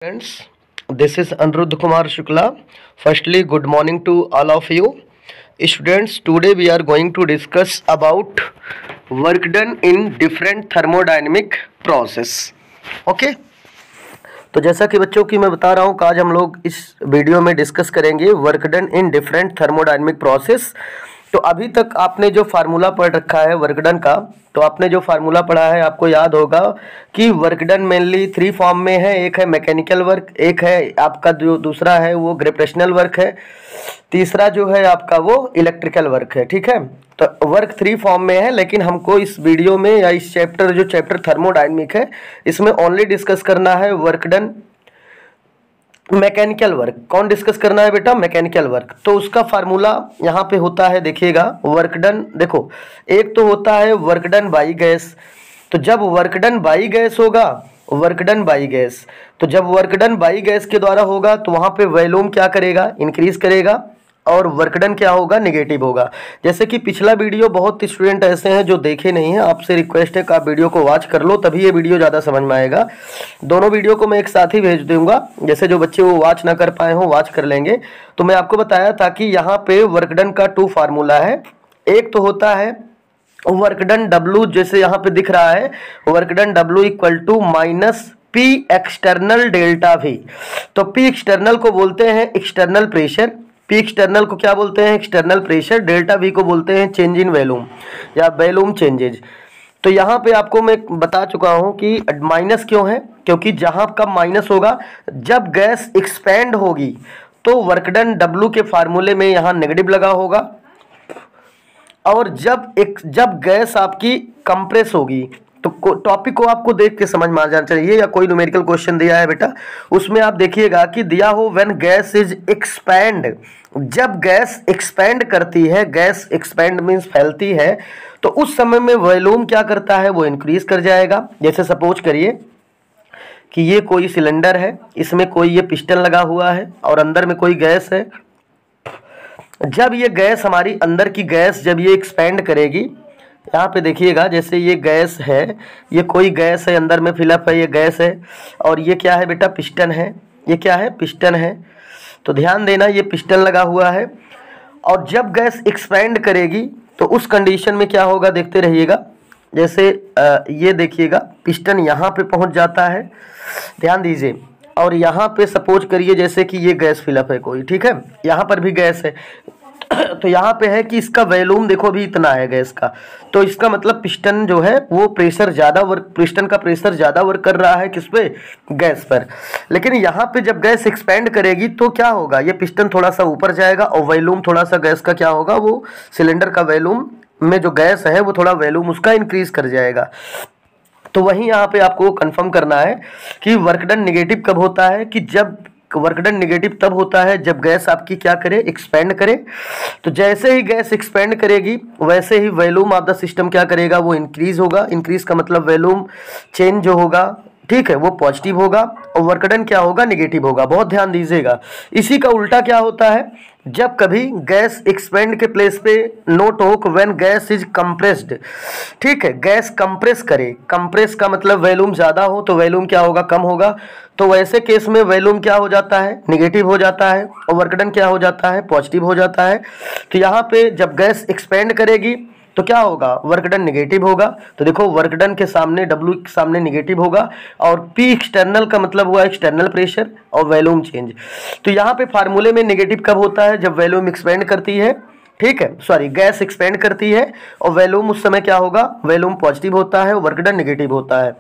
Friends, this is Aniruddha Kumar Shukla. Firstly, good morning to all of you. Students, today we are going to discuss about work done in different thermodynamic process. Okay? तो जैसा कि बच्चों की मैं बता रहा हूँ कि आज हम लोग इस वीडियो में डिस्कस करेंगे work done in different thermodynamic process. तो अभी तक आपने जो फार्मूला पढ़ रखा है वर्क डन का, तो आपने जो फार्मूला पढ़ा है आपको याद होगा कि work done mainly three form में है। एक है मैकेनिकल वर्क, एक है आपका जो दूसरा है वो ग्रेविटेशनल वर्क है, तीसरा जो है आपका वो इलेक्ट्रिकल वर्क है। ठीक है, तो वर्क थ्री फॉर्म में है, लेकिन हमको इस वीडियो में या इस चैप्टर थर्मोडायनेमिक है इसमें ओनली डिस्कस करना है वर्क डन मैकेनिकल वर्क। कौन डिस्कस करना है बेटा? Mechanical work. तो उसका फार्मूला यहाँ पे होता है, देखिएगा वर्क डन। देखो, एक तो होता है वर्क डन बाई गैस। तो जब वर्क डन बाई गैस होगा, वर्क डन बाई गैस, तो जब वर्क डन बाई गैस के द्वारा होगा तो वहाँ पे वॉल्यूम क्या करेगा? इंक्रीज करेगा, और वर्क डन क्या होगा? नेगेटिव होगा। जैसे कि पिछला वीडियो बहुत स्टूडेंट ऐसे हैं जो देखे नहीं हैं, आपसे रिक्वेस्ट है कि आप वीडियो को वॉच कर लो, तभी ये वीडियो ज़्यादा समझ में आएगा। दोनों वीडियो को मैं एक साथ ही भेज दूंगा, जैसे जो बच्चे वो वॉच ना कर पाए हों वॉच कर लेंगे। तो मैं आपको बताया था कि यहाँ पे वर्क डन का टू फार्मूला है। एक तो होता है वर्क डन W, जैसे यहाँ पे दिख रहा है work done W equal to minus P external delta V। तो P एक्सटर्नल को बोलते हैं एक्सटर्नल प्रेशर, P एक्सटर्नल को क्या बोलते हैं? External pressure. डेल्टा V को बोलते हैं चेंज इन वॉल्यूम या वॉल्यूम चेंजेज। तो यहाँ पे आपको मैं बता चुका हूँ कि माइनस क्यों है, क्योंकि जहाँ कब माइनस होगा? जब गैस एक्सपैंड होगी तो वर्क डन W के फार्मूले में यहाँ नेगेटिव लगा होगा, और जब गैस आपकी कंप्रेस होगी तो टॉपिक को आपको देख के समझ में आ जाना चाहिए, या कोई न्यूमेरिकल क्वेश्चन दिया है बेटा उसमें आप देखिएगा कि दिया हो व्हेन गैस इज एक्सपैंड। जब गैस एक्सपैंड करती है, गैस एक्सपैंड मीन्स फैलती है, तो उस समय में वॉल्यूम क्या करता है? वो इंक्रीज कर जाएगा। जैसे सपोज करिए कि ये कोई सिलेंडर है, इसमें कोई ये पिस्टन लगा हुआ है और अंदर में कोई गैस है। जब ये गैस हमारी अंदर की गैस जब ये एक्सपैंड करेगी, यहाँ पे देखिएगा जैसे ये गैस है, ये कोई गैस है अंदर में फिलअप है, ये गैस है, और ये क्या है बेटा? पिस्टन है। ये क्या है? पिस्टन है। तो ध्यान देना ये पिस्टन लगा हुआ है, और जब गैस एक्सपैंड करेगी तो उस कंडीशन में क्या होगा? देखते रहिएगा। जैसे ये देखिएगा पिस्टन यहाँ पे पहुँच जाता है, ध्यान दीजिए, और यहाँ पे सपोज करिए जैसे कि ये गैस फिलअप है कोई, ठीक है, यहाँ पर भी गैस है। तो यहाँ पे है कि इसका वॉल्यूम देखो अभी इतना है गैस का, तो इसका मतलब पिस्टन जो है वो प्रेशर ज़्यादा वर्क, पिस्टन का प्रेशर ज़्यादा वर्क कर रहा है किस पे? गैस पर। लेकिन यहाँ पे जब गैस एक्सपैंड करेगी तो क्या होगा? ये पिस्टन थोड़ा सा ऊपर जाएगा और वॉल्यूम थोड़ा सा गैस का क्या होगा? वो सिलेंडर का वॉल्यूम में जो गैस है वो थोड़ा वॉल्यूम उसका इंक्रीज कर जाएगा। तो वहीं यहाँ पे आपको कंफर्म करना है कि वर्क डन नेगेटिव कब होता है? कि जब वर्क डन नेगेटिव तब होता है जब गैस आपकी क्या करे? एक्सपेंड करे। तो जैसे ही गैस एक्सपेंड करेगी वैसे ही वॉल्यूम ऑफ द सिस्टम क्या करेगा? वो इंक्रीज होगा। इंक्रीज का मतलब वॉल्यूम चेंज जो होगा, ठीक है, वो पॉजिटिव होगा, और वर्क डन क्या होगा? नेगेटिव होगा। बहुत ध्यान दीजिएगा। इसी का उल्टा क्या होता है? जब कभी गैस एक्सपेंड के प्लेस पे नोट हो व्हेन गैस इज कंप्रेस्ड, ठीक है, गैस कंप्रेस करे। कंप्रेस का मतलब वॉल्यूम ज़्यादा हो तो वॉल्यूम क्या होगा? कम होगा। तो वैसे केस में वॉल्यूम क्या हो जाता है? नेगेटिव हो जाता है, और वर्क डन क्या हो जाता है? पॉजिटिव हो जाता है। तो यहाँ पे जब गैस एक्सपेंड करेगी तो क्या होगा? वर्क डन नेगेटिव होगा। तो देखो वर्क डन के सामने W के सामने नेगेटिव होगा, और P एक्सटर्नल का मतलब हुआ एक्सटर्नल प्रेशर और वॉल्यूम चेंज। तो यहाँ पे फार्मूले में नेगेटिव कब होता है? जब वॉल्यूम एक्सपेंड करती है, ठीक है, सॉरी, गैस एक्सपेंड करती है, और वॉल्यूम उस समय क्या होगा? वॉल्यूम पॉजिटिव होता है और वर्क डन नेगेटिव होता है।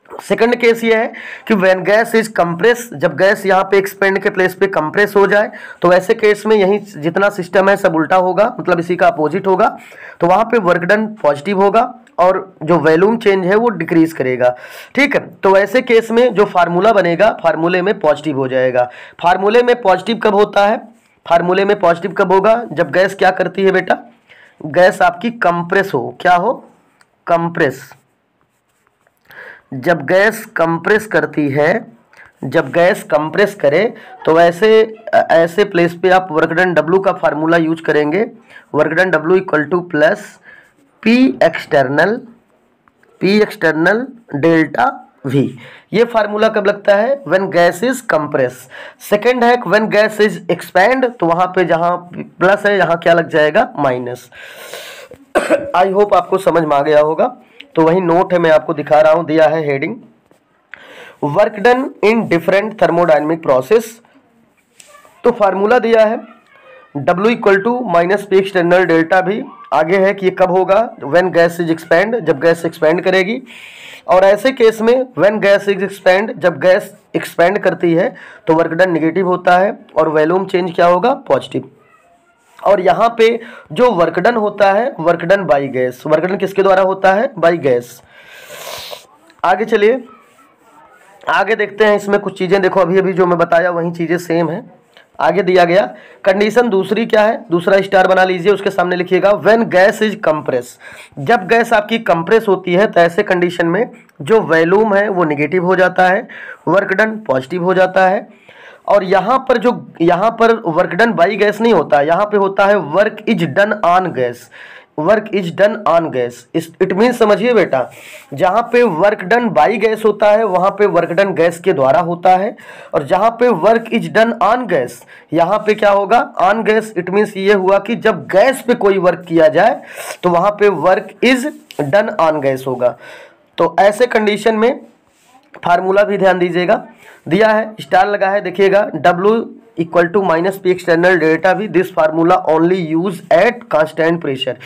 सेकंड केस ये है कि व्हेन गैस इज कंप्रेस, जब गैस यहाँ पे एक्सपेंड के प्लेस पे कंप्रेस हो जाए, तो वैसे केस में यही जितना सिस्टम है सब उल्टा होगा, मतलब इसी का अपोजिट होगा। तो वहाँ पे वर्क डन पॉजिटिव होगा और जो वॉल्यूम चेंज है वो डिक्रीज करेगा, ठीक है। तो वैसे केस में जो फार्मूला बनेगा फार्मूले में पॉजिटिव हो जाएगा। फार्मूले में पॉजिटिव कब होता है? फार्मूले में पॉजिटिव कब होगा? जब गैस क्या करती है बेटा? गैस आपकी कंप्रेस हो। क्या हो? कंप्रेस। जब गैस कंप्रेस करती है, जब गैस कंप्रेस करे तो ऐसे प्लेस पे आप वर्क डन W का फार्मूला यूज करेंगे। Work done W equal two plus P external delta V। ये फार्मूला कब लगता है? When gas is compress. Second है व्हेन गैस इज एक्सपैंड, तो वहां पे जहां प्लस है यहाँ क्या लग जाएगा? माइनस। आई होप आपको समझ में आ गया होगा। तो वही नोट है, मैं आपको दिखा रहा हूं, दिया है heading work done in different thermodynamic process. तो फार्मूला दिया है W equal to minus P external delta V. आगे है कि ये कब होगा? व्हेन गैस इज एक्सपैंड, जब गैस एक्सपैंड करेगी। और ऐसे केस में व्हेन गैस इज एक्सपैंड, जब गैस एक्सपैंड करती है तो वर्क डन नेगेटिव होता है और वॉल्यूम चेंज क्या होगा? पॉजिटिव। और यहाँ पे जो वर्क डन होता है, work done by gas. Work done किसके द्वारा होता है? By gas. आगे चलिए, आगे देखते हैं इसमें कुछ चीज़ें। देखो अभी अभी जो मैं बताया वही चीज़ें सेम है। आगे दिया गया कंडीशन दूसरी क्या है? दूसरा स्टार बना लीजिए, उसके सामने लिखिएगा व्हेन गैस इज कंप्रेस। जब गैस आपकी कंप्रेस होती है तो ऐसे कंडीशन में जो वॉल्यूम है वो नेगेटिव हो जाता है, वर्क डन पॉजिटिव हो जाता है। और यहाँ पर वर्क डन बाई गैस नहीं होता, यहाँ पे होता है work is done on gas. Work is done on gas, it mean समझिए बेटा, जहाँ पे वर्क डन बाई गैस होता है वहाँ पे वर्क डन गैस के द्वारा होता है। और जहाँ पे work is done on gas, यहाँ पे क्या होगा? On gas. इट मीन्स ये हुआ कि जब गैस पे कोई वर्क किया जाए तो वहाँ पे work is done on gas होगा। तो ऐसे कंडीशन में फार्मूला भी ध्यान दीजिएगा, दिया है स्टार लगा है, देखिएगा W equal to minus P external delta भी। This formula only use at constant pressure.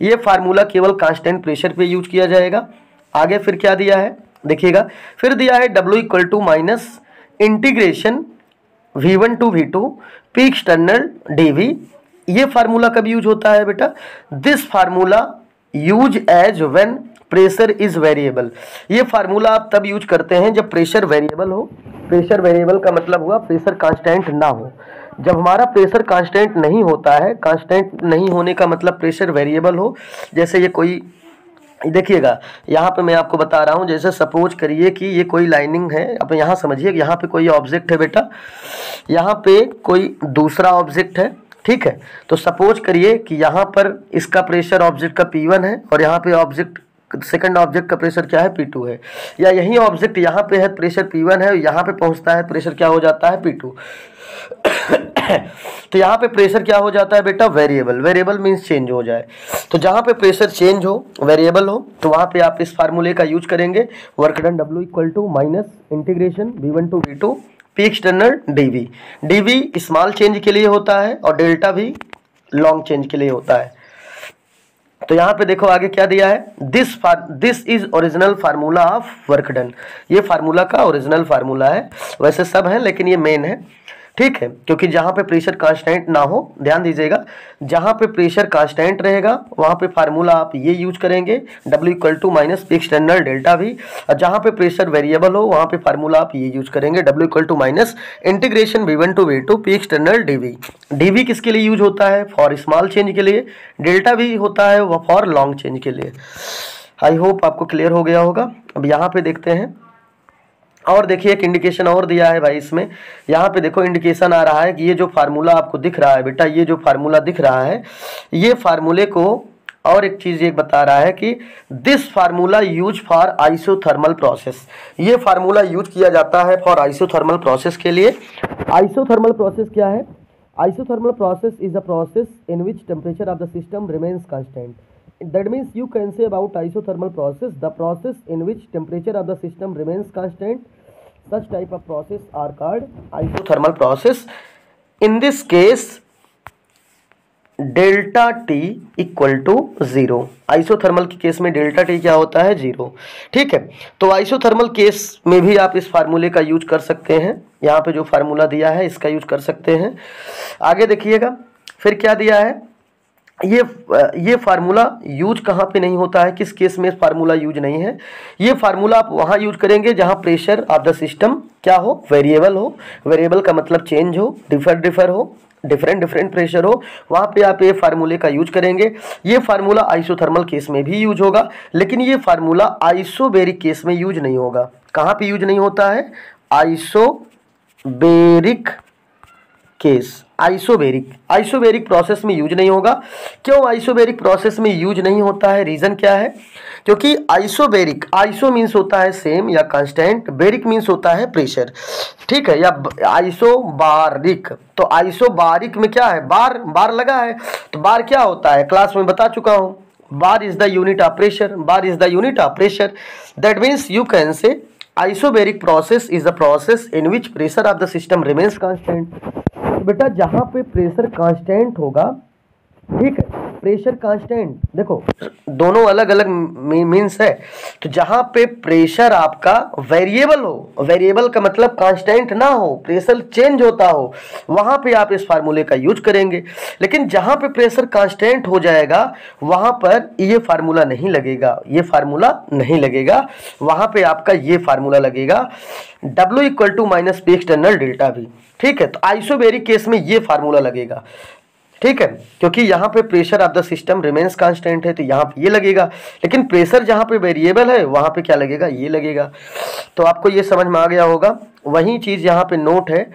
ये फार्मूला केवल कांस्टेंट प्रेशर पे यूज किया जाएगा। आगे फिर क्या दिया है देखिएगा, फिर दिया है W equal to minus integration V1 to V2 P external DV। ये फार्मूला कब यूज होता है बेटा? This formula use as when pressure is variable. ये फार्मूला आप तब यूज करते हैं जब प्रेशर वेरिएबल हो। प्रेशर वेरिएबल का मतलब हुआ प्रेशर कांस्टेंट ना हो। जब हमारा प्रेशर कांस्टेंट नहीं होता है, कांस्टेंट नहीं होने का मतलब प्रेशर वेरिएबल हो। जैसे ये कोई, देखिएगा यहाँ पे मैं आपको बता रहा हूँ, जैसे सपोज करिए कि ये कोई लाइनिंग है। अब यहाँ समझिए, यहाँ पे कोई ऑब्जेक्ट है बेटा, यहाँ पे कोई दूसरा ऑब्जेक्ट है, ठीक है। तो सपोज करिए कि यहाँ पर इसका प्रेशर ऑब्जेक्ट का P1 है और यहाँ पे ऑब्जेक्ट सेकंड ऑब्जेक्ट का प्रेशर क्या है? P2 है। या यही ऑब्जेक्ट यहाँ पे है, प्रेशर P1 है, यहाँ पे पहुँचता है प्रेशर क्या हो जाता है? P2। तो यहाँ पे प्रेशर क्या हो जाता है बेटा? वेरिएबल। वेरिएबल मीन्स चेंज हो जाए। तो जहाँ पे प्रेशर चेंज हो, वेरिएबल हो, तो वहाँ पे आप इस फार्मूले का यूज करेंगे। Work done W equal to minus integration V1 to V2 P external DV। DV small change के लिए होता है और डेल्टा भी लॉन्ग चेंज के लिए होता है। तो यहाँ पे देखो आगे क्या दिया है, this is original formula of work done. ये फार्मूला का ओरिजिनल फार्मूला है, वैसे सब है लेकिन ये मेन है, ठीक है। क्योंकि जहाँ पे प्रेशर कांस्टेंट ना हो, ध्यान दीजिएगा, जहाँ पे प्रेशर कांस्टेंट रहेगा वहाँ पे फार्मूला आप ये यूज करेंगे, W equal to minus P external delta भी। और जहाँ पे प्रेशर वेरिएबल हो वहाँ पे फार्मूला आप ये यूज करेंगे, W equal to minus integration V1 to V2 P external DV। DV किसके लिए यूज होता है? फॉर स्मॉल चेंज के लिए। डेल्टा भी होता है वह फॉर लॉन्ग चेंज के लिए। आई होप आपको क्लियर हो गया होगा। अब यहाँ पे देखते हैं और देखिए एक इंडिकेशन और दिया है भाई इसमें। यहाँ पे देखो इंडिकेशन आ रहा है कि ये जो फार्मूला आपको दिख रहा है बेटा, ये जो फार्मूला दिख रहा है, ये फार्मूले को और एक चीज़ ये बता रहा है कि this formula use for isothermal process. ये फार्मूला यूज किया जाता है फॉर आइसोथर्मल प्रोसेस के लिए। आइसोथर्मल प्रोसेस क्या है? Isothermal process is a process in which temperature of the system remains constant. That means you can say about isothermal process, the process in which temperature of the system remains constant. Such type of process are called isothermal process. In this case, delta T equal to 0। Isothermal के case में delta T क्या होता है? 0, ठीक है। तो isothermal case में भी आप इस फार्मूले का यूज कर सकते हैं। यहाँ पे जो फार्मूला दिया है इसका यूज कर सकते हैं। आगे देखिएगा फिर क्या दिया है, ये फार्मूला यूज कहाँ पे नहीं होता है, किस केस में फार्मूला यूज नहीं है? ये फार्मूला आप वहाँ यूज करेंगे जहाँ प्रेशर ऑफ द सिस्टम क्या हो? वेरिएबल हो। वेरिएबल का मतलब चेंज हो, डिफर हो, डिफरेंट प्रेशर हो, वहाँ पे आप ये फार्मूले का यूज करेंगे। ये फार्मूला आइसोथर्मल केस में भी यूज होगा, लेकिन ये फार्मूला आइसोबेरिक केस में यूज नहीं होगा। कहाँ पे यूज नहीं होता है? आइसोबेरिक केस आइसोबेरिक प्रोसेस में यूज नहीं होगा। क्यों आइसोबेरिक प्रोसेस में यूज नहीं होता है, रीजन क्या है? क्योंकि आइसो मीन्स होता है सेम या कांस्टेंट, बेरिक मीन्स होता है प्रेशर, ठीक है, या आइसोबारिक। तो आइसोबारिक में क्या है, बार लगा है, तो बार क्या होता है क्लास में बता चुका हूं, bar is the unit of pressure, that means you can से isobaric process is the process in which pressure of the system remains constant. बेटा जहां पे प्रेशर कांस्टेंट होगा, ठीक है, प्रेशर कांस्टेंट, देखो दोनों अलग अलग मीन्स है। तो जहां पे प्रेशर आपका वेरिएबल हो, वेरिएबल का मतलब कांस्टेंट ना हो, प्रेशर चेंज होता हो, वहां पे आप इस फार्मूले का यूज करेंगे। लेकिन जहां पे प्रेशर कांस्टेंट हो जाएगा वहां पर ये फार्मूला नहीं लगेगा, वहां पे आपका ये फार्मूला लगेगा W = -P external delta V, ठीक है। तो आइसोबेरिक केस में ये फार्मूला लगेगा, ठीक है, क्योंकि यहाँ पे pressure of the system remains constant है, तो यहाँ पे ये लगेगा। लेकिन प्रेशर जहाँ पे वेरिएबल है वहाँ पे क्या लगेगा, ये लगेगा। तो आपको ये समझ में आ गया होगा। वही चीज़ यहाँ पे नोट है,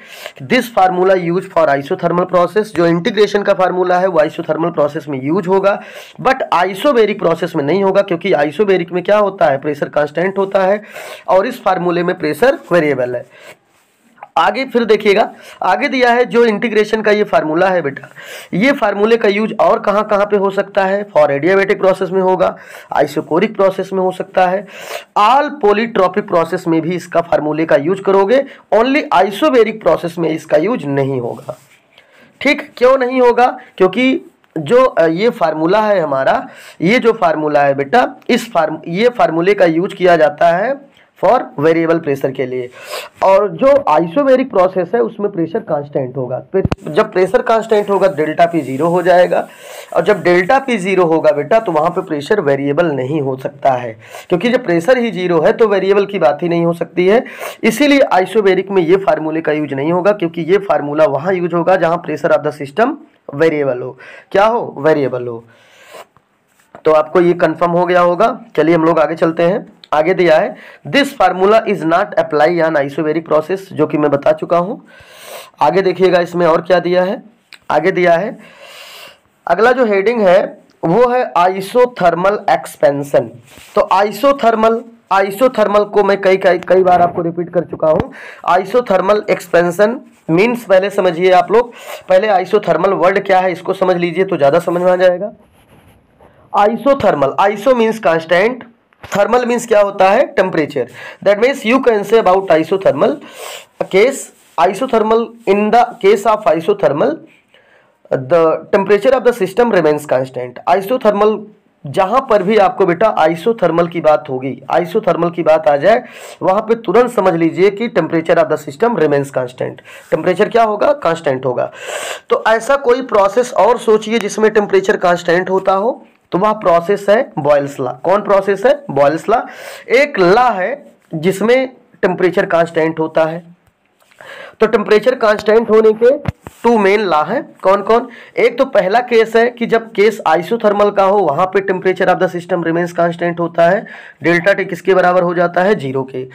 this formula use for isothermal process, जो इंटीग्रेशन का फार्मूला है वो आइसोथर्मल प्रोसेस में यूज होगा, बट आइसोबेरिक प्रोसेस में नहीं होगा, क्योंकि आइसोबेरिक में क्या होता है, प्रेशर कांस्टेंट होता है और इस फार्मूले में प्रेशर वेरिएबल है। आगे फिर देखिएगा, आगे दिया है जो इंटीग्रेशन का ये फार्मूला है बेटा, ये फार्मूले का यूज और कहाँ कहाँ पे हो सकता है, फॉर एडियाबेटिक प्रोसेस में होगा, आइसोकोरिक प्रोसेस में हो सकता है, ऑल पॉलीट्रॉपिक प्रोसेस में भी इसका फार्मूले का यूज करोगे, ओनली आइसोबेरिक प्रोसेस में इसका यूज नहीं होगा। ठीक, क्यों नहीं होगा? क्योंकि जो ये फार्मूला है हमारा, ये जो फार्मूला है बेटा, ये फार्मूले का यूज किया जाता है फॉर वेरिएबल प्रेशर के लिए, और जो आइसोबेरिक प्रोसेस है उसमें प्रेशर कांस्टेंट होगा। जब प्रेशर कांस्टेंट होगा डेल्टा पी 0 हो जाएगा, और जब डेल्टा पी 0 होगा बेटा तो वहाँ पे प्रेशर वेरिएबल नहीं हो सकता है, क्योंकि जब प्रेशर ही 0 है तो वेरिएबल की बात ही नहीं हो सकती है। इसीलिए आइसोबेरिक में ये फार्मूले का यूज नहीं होगा, क्योंकि ये फार्मूला वहाँ यूज होगा जहाँ pressure of the system variable हो। क्या हो? वेरिएबल हो। तो आपको ये कंफर्म हो गया होगा। चलिए हम लोग आगे चलते हैं। आगे दिया है this formula is not apply on isobaric process, जो कि मैं बता चुका हूं। आगे देखिएगा इसमें और क्या दिया है। आगे दिया है, अगला जो हेडिंग है वो है आइसोथर्मल एक्सपेंशन। तो आइसोथर्मल को मैं कई बार आपको रिपीट कर चुका हूं। आइसोथर्मल एक्सपेंशन मीन्स, पहले समझिए आप लोग, पहले आइसोथर्मल वर्ड क्या है इसको समझ लीजिए तो ज्यादा समझ में आ जाएगा। Isothermal, iso means constant, thermal means क्या होता है? Temperature. That means you can say about isothermal case, isothermal, in the case of isothermal the temperature of the system remains constant. Isothermal, जहां पर भी आपको बेटा आइसोथर्मल की बात होगी, आइसोथर्मल की बात आ जाए, वहां पे तुरंत समझ लीजिए कि temperature of the system remains constant. Temperature क्या होगा? कांस्टेंट होगा। तो ऐसा कोई प्रोसेस और सोचिए जिसमें टेम्परेचर कांस्टेंट होता हो, तो वह प्रोसेस है बॉयल्स लॉ। कौन प्रोसेस है? Boyle's law. एक लॉ है जिसमें टेम्परेचर कांस्टेंट होता है। तो टेम्परेचर कांस्टेंट होने के 2 मेन लॉ हैं। कौन कौन? एक तो पहला केस है कि जब केस आइसोथर्मल का हो वहां पे temperature of the system remains constant होता है, डेल्टा टी किसके बराबर हो जाता है? 0 के।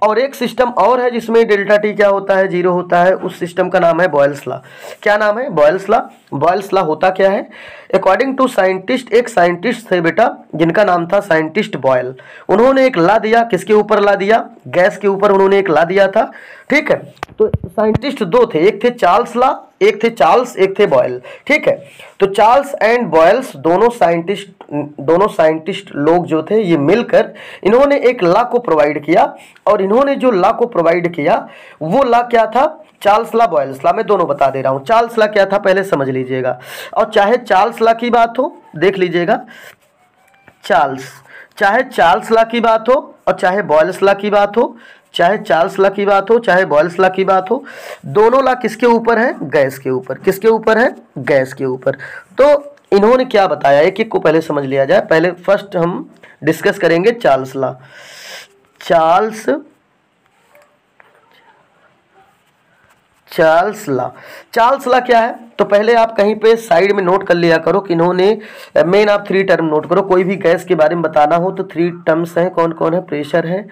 और एक सिस्टम और है जिसमें डेल्टा टी क्या होता है? 0 होता है। उस सिस्टम का नाम है बॉयल्स लॉ। क्या नाम है? Boyle's law. बॉयल्स लॉ होता क्या है? अकॉर्डिंग टू साइंटिस्ट, एक साइंटिस्ट थे बेटा जिनका नाम था साइंटिस्ट बॉयल। उन्होंने एक लॉ दिया, किसके ऊपर लॉ दिया? गैस के ऊपर उन्होंने एक लॉ दिया था। ठीक है, तो साइंटिस्ट 2 थे, एक थे चार्ल्स लॉ, एक थे चार्ल्स, एक थे बॉयल। ठीक है, तो चार्ल्स एंड बॉयल्स दोनों साइंटिस्ट लोग जो थे, ये मिलकर इन्होंने एक लॉ को प्रोवाइड किया, और इन्होंने जो लॉ को प्रोवाइड किया वो लॉ क्या था? Charles law, Boyle's law. मैं दोनों बता दे रहा हूं। चार्ल्स लॉ क्या था पहले समझ लीजिएगा, और चाहे चार्ल्स लॉ की बात हो, देख लीजिएगा, चाहे चार्ल्स लॉ की बात हो और चाहे बॉयल्स लॉ की बात हो, चाहे चार्ल्स लॉ की बात हो चाहे बॉयल्स लॉ की बात हो, दोनों लॉ किसके ऊपर है? गैस के ऊपर। किसके ऊपर है? गैस के ऊपर। तो इन्होंने क्या बताया, एक एक को पहले समझ लिया जाए। पहले फर्स्ट हम डिस्कस करेंगे चार्ल्स लॉ। चार्ल्स लॉ क्या है? तो पहले आप कहीं पे साइड में नोट कर लिया करो कि इन्होंने मेन आप 3 टर्म नोट करो। कोई भी गैस के बारे में बताना हो तो 3 टर्म्स हैं। कौन कौन है? प्रेशर है,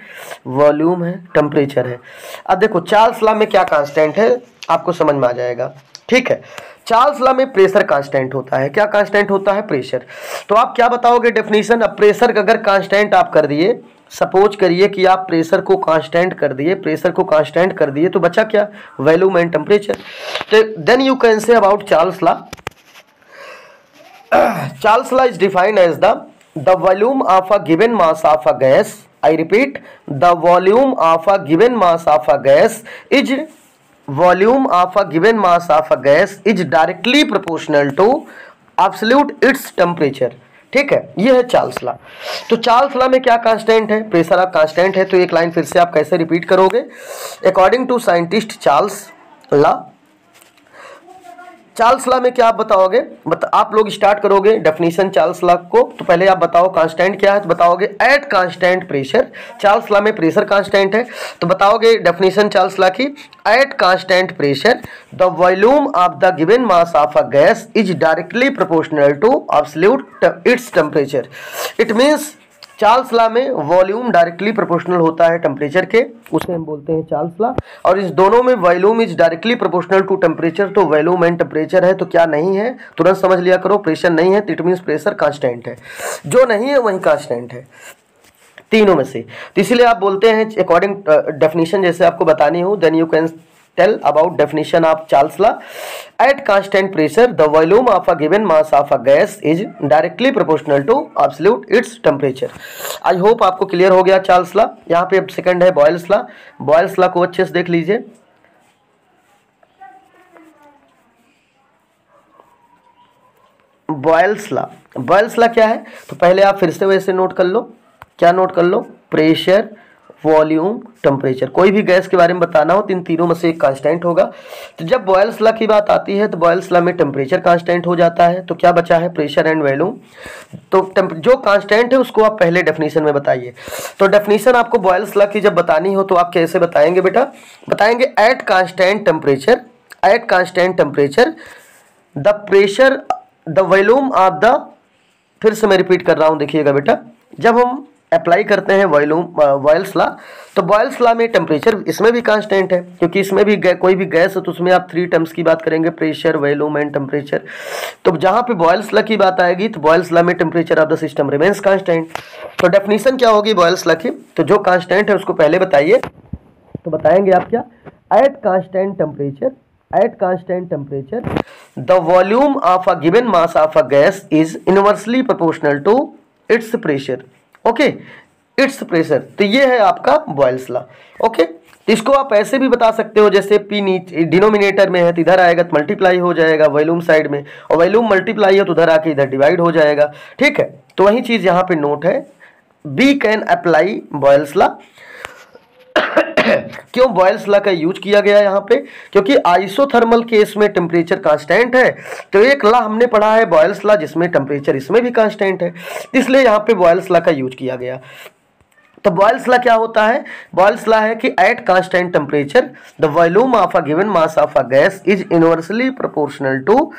वॉल्यूम है, टेम्परेचर है। अब देखो चार्ल्स लॉ में क्या कांस्टेंट है आपको समझ में आ जाएगा। ठीक है। चार्ल्स लॉ में प्रेशर कांस्टेंट होता है। क्या कांस्टेंट होता है? प्रेशर। तो आप क्या बताओगे डेफिनेशन? अब प्रेशर का अगर कांस्टेंट आप कर दिए, सपोज करिए कि आप प्रेशर को कांस्टेंट कर दिए, प्रेशर को कांस्टेंट कर दिए, तो बचा क्या? Volume and temperature. तो then you can say about Charles law. Charles law is defined as the volume of a given mass of a gas. I repeat, the volume of a given mass of a gas is volume of a given mass of a gas is directly proportional to absolute its temperature. ठीक है, ये है Charles law. तो Charles law में क्या constant है? Pressure आप constant है। तो एक लाइन फिर से आप कैसे रिपीट करोगे? According to scientist Charles law, Charles law में क्या आप बताओगे? आप लोग स्टार्ट करोगे डेफिनेशन चार्ल्स लॉ को। तो पहले आप बताओ कांस्टेंट क्या है, तो बताओगे at constant pressure. Charles law में प्रेशर कांस्टेंट है, तो बताओगे डेफिनेशन चार्ल्स लॉ की, at constant pressure the volume of the given mass of a gas is directly proportional to absolute its temperature. It means Charles law में volume directly proportional होता है temperature के, उसे हम बोलते हैं चार्ल्स लॉ। और इस दोनों में volume is directly proportional to temperature, तो वॉल्यूम एंड टेम्परेचर है, तो क्या नहीं है? तुरंत समझ लिया करो, प्रेशर नहीं है, तो इट मीन्स प्रेशर कांस्टेंट है। जो नहीं है वही कांस्टेंट है, तीनों में से। तो इसीलिए आप बोलते हैं अकॉर्डिंग डेफिनेशन जैसे आपको बतानी हो, then you can tell about definition of Charles law. At constant pressure the volume of a given mass of a gas is directly proportional to absolute its temperature. I hope आपको clear हो गया Charles law. यहाँ पे अब second है Boyle's law. Boyle's law को अच्छे से देख लीजिए। बॉयल्स लॉ, बॉयल्स लॉ क्या है? तो पहले आप फिर से वैसे नोट कर लो। क्या नोट कर लो? Pressure, volume, temperature. कोई भी गैस के बारे में बताना हो तो इन तीनों में से एक कांस्टेंट होगा। तो जब बॉयल्स लॉ की बात आती है तो बॉयल्स लॉ में टेम्परेचर कांस्टेंट हो जाता है। तो क्या बचा है? Pressure and volume. तो जो कांस्टेंट है उसको आप पहले डेफिनेशन में बताइए। तो डेफिनेशन आपको बॉयल्स लॉ की जब बतानी हो तो आप कैसे बताएंगे बेटा? बताएंगे eight constant temperature, eight constant temperature the pressure the volume of the, फिर से मैं रिपीट कर रहा हूँ, देखिएगा बेटा, जब हम अप्लाई करते हैं बॉयल्स लॉ, तो बॉयल्स लॉ में टेम्परेचर इसमें भी कांस्टेंट है, क्योंकि इसमें भी कोई भी गैस है तो उसमें आप थ्री टर्म्स की बात करेंगे, प्रेशर, वॉल्यूम एंड टेम्परेचर। तो जहाँ पे बॉयल्स लॉ की बात आएगी तो बॉयल्स लॉ में temperature of the system remains constant. तो डेफिनेशन क्या होगी बॉयल्स लॉ की? तो जो कांस्टेंट है उसको पहले बताइए। तो बताएंगे आप क्या? Eight constant temperature, at constant temperature the volume of a given mass of a gas is inversely proportional to its pressure. Okay, its pressure. तो ये है आपका बॉयल्स लॉ। ओके, इसको आप ऐसे भी बता सकते हो, जैसे पी नीचे डिनोमिनेटर में है तो इधर आएगा तो मल्टीप्लाई हो जाएगा वॉल्यूम साइड में, और वॉल्यूम मल्टीप्लाई है तो उधर आके इधर डिवाइड हो जाएगा। ठीक है, तो वही चीज यहाँ पे नोट है, we can apply Boyle's law. क्यों बॉयल्स लॉ का यूज किया गया यहाँ पे? क्योंकि आइसोथर्मल केस में टेम्परेचर कांस्टेंट है, तो एक लॉ हमने पढ़ा है बॉयल्स लॉ जिसमें टेम्परेचर इसमें भी कांस्टेंट है, इसलिए यहाँ पे बॉयल्स लॉ का यूज किया गया। तो बॉयल्स लॉ क्या होता है? बॉयल्स लॉ है कि at constant temperature the volume of a given mass of a gas is inversely proportional to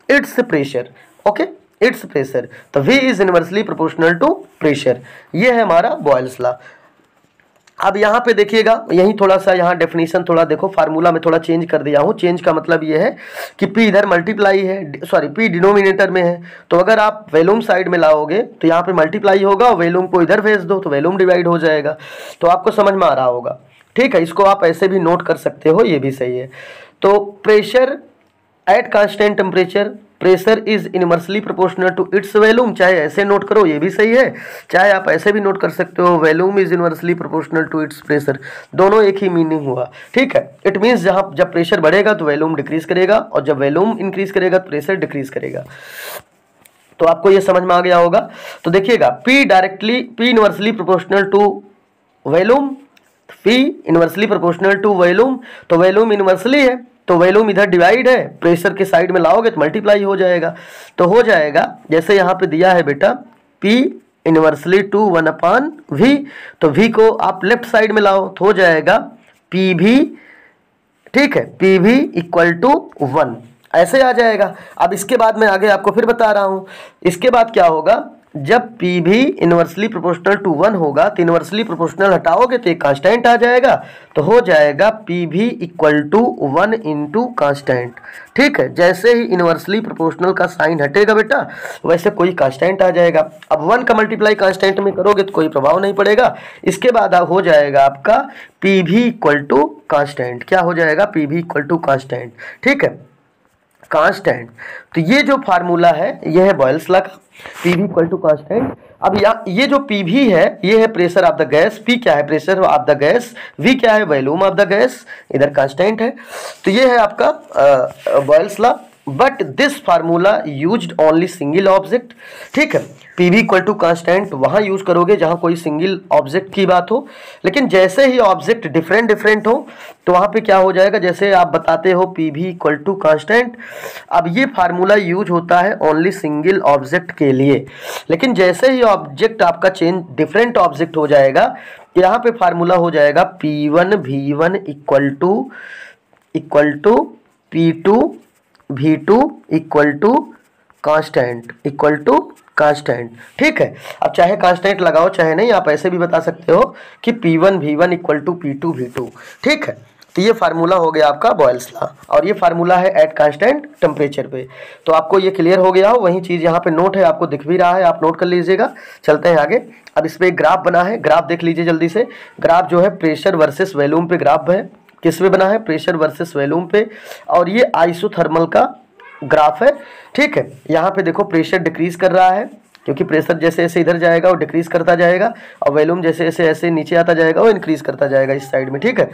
its pressure. Okay, its pressure, तो V is inversely proportional to pressure. ये है हमारा Boyle's law. अब यहाँ पे देखिएगा, यही थोड़ा सा यहाँ डेफिनेशन थोड़ा देखो, फार्मूला में थोड़ा चेंज कर दिया हूँ। चेंज का मतलब ये है कि P इधर मल्टीप्लाई है, सॉरी P डिनोमिनेटर में है, तो अगर आप वॉल्यूम साइड में लाओगे तो यहाँ पे मल्टीप्लाई होगा, वॉल्यूम को इधर भेज दो तो वॉल्यूम डिवाइड हो जाएगा। तो आपको समझ में आ रहा होगा। ठीक है, इसको आप ऐसे भी नोट कर सकते हो, ये भी सही है। तो pressure at constant temperature pressure is inversely proportional to its volume, चाहे ऐसे नोट करो ये भी सही है, चाहे आप ऐसे भी नोट कर सकते हो volume is inversely proportional to its pressure, दोनों एक ही मीनिंग हुआ। ठीक है, इट मीन्स जहाँ जब प्रेशर बढ़ेगा तो वॉल्यूम डिक्रीज करेगा, और जब वॉल्यूम इंक्रीज करेगा तो प्रेशर डिक्रीज करेगा। तो आपको ये समझ में आ गया होगा। तो देखिएगा, P inversely proportional to volume, P inversely proportional to volume, तो वॉल्यूम इनवर्सली है तो वॉल्यूम इधर डिवाइड है, प्रेशर के साइड में लाओगे तो मल्टीप्लाई हो जाएगा। तो हो जाएगा जैसे यहाँ पे दिया है बेटा P इनवर्सली टू 1/V, तो V को आप लेफ्ट साइड में लाओ तो हो जाएगा PV। ठीक है, PV इक्वल टू 1, ऐसे आ जाएगा। अब इसके बाद मैं आगे आपको फिर बता रहा हूँ। इसके बाद क्या होगा, जब पी भी इनवर्सली प्रोपोर्शनल टू 1 होगा तो इनवर्सली प्रोपोर्शनल हटाओगे तो एक कांस्टेंट आ जाएगा, तो हो जाएगा पी भी इक्वल टू 1 इंटू कांस्टेंट। ठीक है, जैसे ही इनवर्सली प्रोपोर्शनल का साइन हटेगा बेटा वैसे कोई कांस्टेंट आ जाएगा। अब 1 का मल्टीप्लाई कांस्टेंट में करोगे तो कोई प्रभाव नहीं पड़ेगा। इसके बाद हो जाएगा आपका पी भी इक्वल टू कांस्टेंट। क्या हो जाएगा? पी भी इक्वल टू कांस्टेंट। ठीक है, कांस्टेंट। तो ये जो फार्मूला है ये है बॉयल्स लॉ का, P V equal to constant. अब ये जो पी वी है ये है pressure of the gas, P क्या है? Pressure of the gas, V क्या है? वॉल्यूम ऑफ द गैस, इधर कांस्टेंट है। तो ये है आपका Boyle's law, but this formula used only single object. ठीक है, P V equal to constant वहाँ यूज करोगे जहाँ कोई सिंगल ऑब्जेक्ट की बात हो, लेकिन जैसे ही ऑब्जेक्ट डिफरेंट डिफरेंट हो तो वहाँ पे क्या हो जाएगा, जैसे आप बताते हो P V equal to constant. अब ये फार्मूला यूज होता है ओनली सिंगल ऑब्जेक्ट के लिए, लेकिन जैसे ही ऑब्जेक्ट आपका चेंज डिफरेंट ऑब्जेक्ट हो जाएगा तो यहाँ पे फार्मूला हो जाएगा P one V one equal to P two V two equal to constant. ठीक है, अब चाहे कांस्टेंट लगाओ चाहे नहीं, आप ऐसे भी बता सकते हो कि P1 V1 equal to P2 V2। ठीक है, तो ये फार्मूला हो गया आपका बॉयल्स लॉ, और ये फार्मूला है एट कांस्टेंट टेम्परेचर पे। तो आपको ये क्लियर हो गया हो, वही चीज़ यहाँ पे नोट है, आपको दिख भी रहा है, आप नोट कर लीजिएगा। चलते हैं आगे। अब इस पर एक ग्राफ बना है, ग्राफ देख लीजिए जल्दी से। ग्राफ जो है प्रेशर वर्सेस वॉल्यूम पे ग्राफ है। किस पे बना है? प्रेशर वर्सेस वॉल्यूम पे, और ये आइसोथर्मल का ग्राफ है। ठीक है, यहाँ पे देखो प्रेशर डिक्रीज कर रहा है क्योंकि प्रेशर जैसे जैसे इधर जाएगा वो डिक्रीज करता जाएगा, और वॉल्यूम जैसे जैसे ऐसे नीचे आता जाएगा वो इंक्रीज करता जाएगा इस साइड में। ठीक है,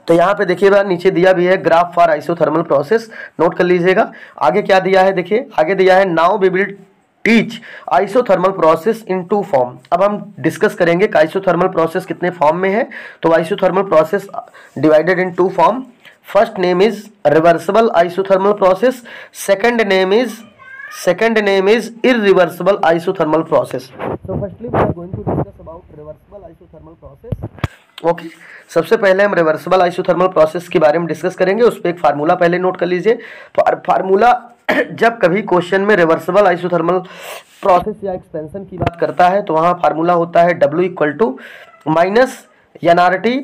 तो यहाँ पे देखिएगा नीचे दिया भी है graph for isothermal process, note कर लीजिएगा। आगे क्या दिया है देखिए, आगे दिया है now we will teach isothermal process in 2 form. अब हम डिस्कस करेंगे कि आइसोथर्मल प्रोसेस कितने फॉर्म में है। तो isothermal process divided in 2 form. First name is reversible isothermal process, second name is irreversible isothermal process. So firstly we are going to discuss about reversible isothermal process. Okay, सबसे पहले हम reversible isothermal process के बारे में discuss करेंगे। उस पर एक फार्मूला पहले नोट कर लीजिए। फार्मूला जब कभी क्वेश्चन में रिवर्सिबल आइसोथर्मल प्रोसेस या एक्सपेंशन की बात करता है तो वहाँ फार्मूला होता है W equal to minus NRT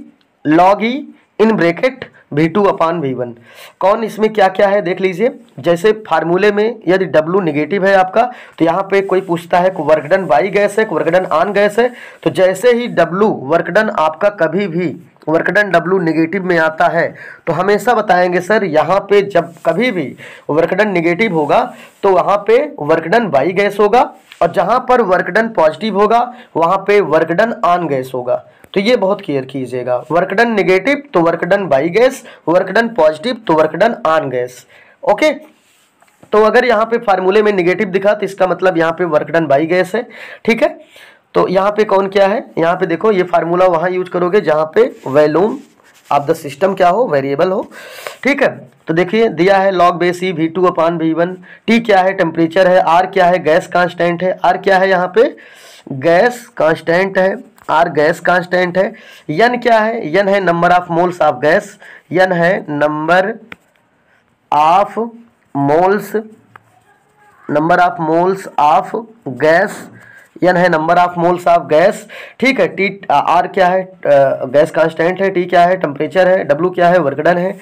log E in bracket V2 upon V1। कौन इसमें क्या क्या है देख लीजिए। जैसे फार्मूले में यदि W निगेटिव है आपका तो यहाँ पे कोई पूछता है वर्क डन बाई गैस है, वर्क डन ऑन गैस है, तो जैसे ही W वर्क डन आपका कभी भी वर्क डन W निगेटिव में आता है तो हमेशा बताएंगे सर यहाँ पे जब कभी भी वर्क डन निगेटिव होगा तो वहाँ पे वर्क डन बाई गैस होगा, और जहाँ पर वर्क डन पॉजिटिव होगा वहाँ पे वर्क डन ऑन गैस होगा। तो ये बहुत क्लियर कीजिएगा, वर्क डन नेगेटिव तो work done by gas, work done positive तो work done on gas. Okay, तो अगर यहाँ पे फार्मूले में नेगेटिव दिखा तो इसका मतलब यहाँ पे वर्क डन बाई गैस है। ठीक है, तो यहाँ पे कौन क्या है, यहाँ पे देखो ये फार्मूला वहाँ यूज करोगे जहाँ पे वॉल्यूम ऑफ द सिस्टम क्या हो, वेरिएबल हो। ठीक है, तो देखिए दिया है log बेस ई V2 अपान V1, T क्या है टेम्परेचर है, R क्या है गैस कांस्टेंट है, R क्या है यहाँ पे गैस कांस्टेंट है, R गैस कांस्टेंट है, N क्या है, N है number of moles of gas, N है number of moles of gas, N है number of moles of gas. ठीक है, T R क्या है गैस कांस्टेंट है, T क्या है टेम्परेचर है, W क्या है वर्क डन है।